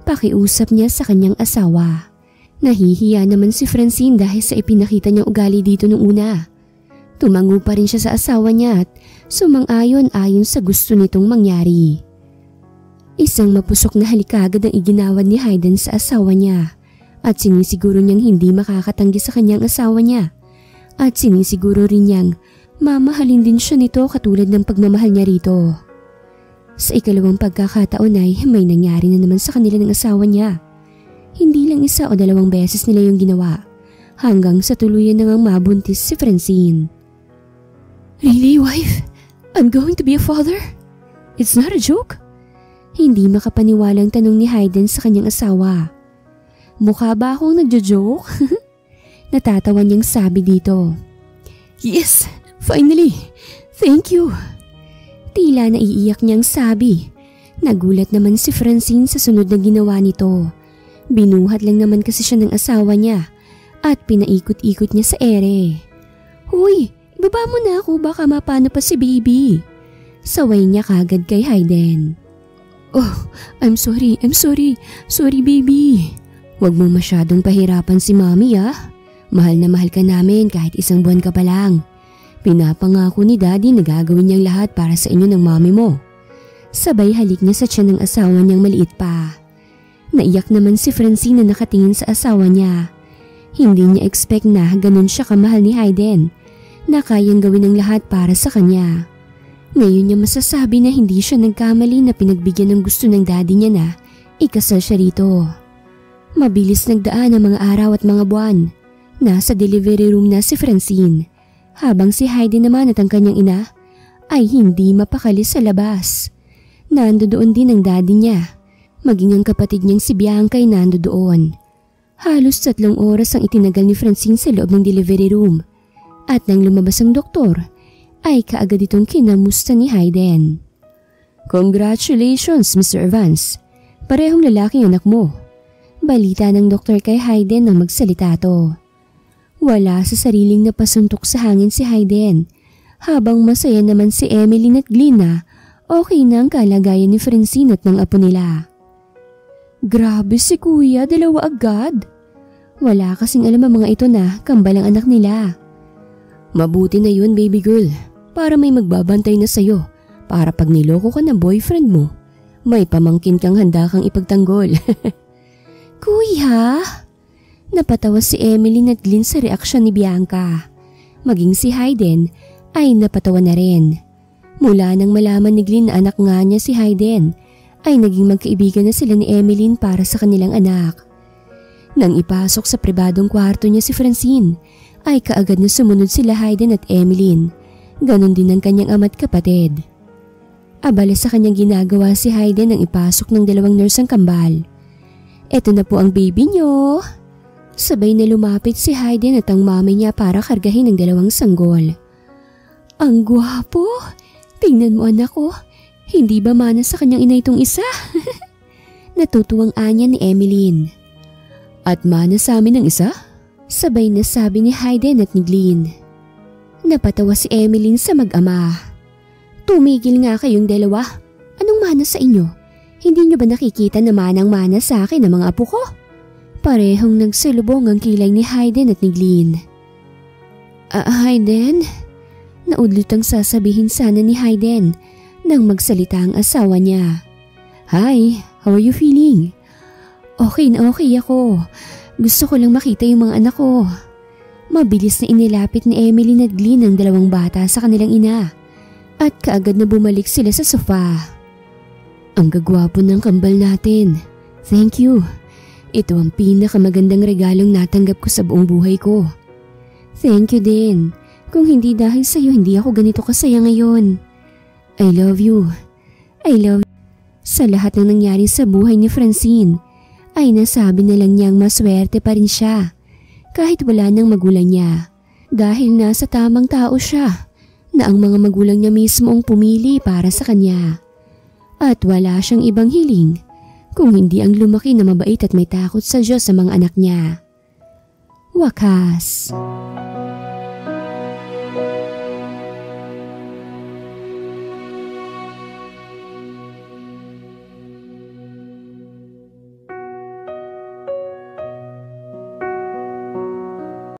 Pakiusap niya sa kanyang asawa. Nahihiya naman si Francine dahil sa ipinakita niyang ugali dito nung una. Tumango pa rin siya sa asawa niya at sumang-ayon ayon sa gusto nitong mangyari. Isang mapusok na halikagad ang iginawad ni Hayden sa asawa niya at sinisiguro niyang hindi makakatanggi sa kanyang asawa niya at sinisiguro rin niyang mamahalin din siya nito katulad ng pagmamahal niya rito. Sa ikalawang pagkakataon ay may nangyari na naman sa kanila ng asawa niya. Hindi lang 1 o 2 beses nila yung ginawa hanggang sa tuluyan na ngang mabuntis si Francine. "Really, wife? I'm going to be a father? It's not a joke?" Hindi makapaniwalang tanong ni Hayden sa kanyang asawa. "Mukha ba akong nagjo-joke?" Natatawa niyang sabi dito. "Yes, finally! Thank you!" Tila naiiyak niyang sabi. Nagulat naman si Francine sa sunod na ginawa nito. Binuhat lang naman kasi siya ng asawa niya at pinaikot-ikot niya sa ere. "Huy! Ibaba mo na ako, baka mapano pa si baby." Saway niya kagad kay Hayden. "Oh, I'm sorry. Sorry baby." "Huwag mo masyadong pahirapan si mami ah. Mahal na mahal ka namin kahit 1 buwan ka pa lang. Pinapangako ni daddy na gagawin niyang lahat para sa inyo ng mami mo." Sabay halik niya sa tiyan ng asawa niyang maliit pa. Naiyak naman si Francine na nakatingin sa asawa niya. Hindi niya expect na ganun siya kamahal ni Hayden, na kayang gawin ang lahat para sa kanya. Ngayon niya masasabi na hindi siya nagkamali na pinagbigyan ng gusto ng daddy niya na ikasal siya rito. Mabilis nagdaan ang mga araw at mga buwan. Nasa delivery room na si Francine, habang si Hayden naman at ang kanyang ina ay hindi mapakali sa labas. Nandoon din ang daddy niya, maging ang kapatid niyang si Bianca ay nandoon. Halos 3 oras ang itinagal ni Francine sa loob ng delivery room. At nang lumabas ang doktor, ay kaagad itong kinamusta ni Hayden. "Congratulations, Mr. Evans. Parehong lalaki ang anak mo." Balita ng doktor kay Hayden nang magsalita to. Wala sa sariling napasuntok sa hangin si Hayden, habang masaya naman si Emily at Glenn okay na ang kalagayan ni Francine at ng apo nila. Grabe si kuya, 2 agad. Wala kasing alam ang mga ito na kambal ang anak nila. Mabuti na yun, baby girl, para may magbabantay na sayo para pag niloko ka ng boyfriend mo, may pamangkin kang handa kang ipagtanggol. Kuya? Napatawa si Emily at Glenn sa reaksyon ni Bianca. Maging si Hayden ay napatawa na rin. Mula nang malaman ni Glenn na anak nga niya si Hayden, ay naging magkaibigan na sila ni Emeline para sa kanilang anak. Nang ipasok sa pribadong kwarto niya si Francine, ay kaagad na sumunod sila Hayden at Emeline. Ganon din ang kanyang ama't kapatid. Abala sa kanyang ginagawa si Hayden nang ipasok ng dalawang nurse ang kambal. "Eto na po ang baby niyo." Sabay na lumapit si Hayden at ang mami niya para kargahin ang dalawang sanggol. "Ang gwapo! Tingnan mo anak ko, hindi ba mana sa kanyang ina itong isa?" Natutuwang anya ni Emeline. "At mana sa amin ang isa?" Sabay na sabi ni Hayden at ni Glenn. Napatawa si Emeline sa mag-ama. "Tumigil nga kayong dalawa. Anong mana sa inyo? Hindi niyo ba nakikita na manang mana sa akin ng mga apo ko?" Parehong nagsalubong ang kilay ni Hayden at ni Glenn. Hayden?" Naudlot ang sasabihin sana ni Hayden nang magsalita ang asawa niya. "Hi, how are you feeling?" Okay na okay ako. Gusto ko lang makita yung mga anak ko." Mabilis na inilapit ni Emeline at Glenn ang dalawang bata sa kanilang ina at kaagad na bumalik sila sa sofa. "Ang gagwapo ng kambal natin. Thank you. Ito ang pinakamagandang regalong natanggap ko sa buong buhay ko." "Thank you din. Kung hindi dahil sa'yo, hindi ako ganito kasaya ngayon." "I love you. I love you." Sa lahat ng nangyari sa buhay ni Francine, ay nasabi na lang niyang maswerte pa rin siya kahit wala ng magulang niya. Dahil nasa tamang tao siya na ang mga magulang niya mismo ang pumili para sa kanya. At wala siyang ibang hiling kung hindi ang lumaki na mabait at may takot sa Diyos sa mga anak niya. Wakas.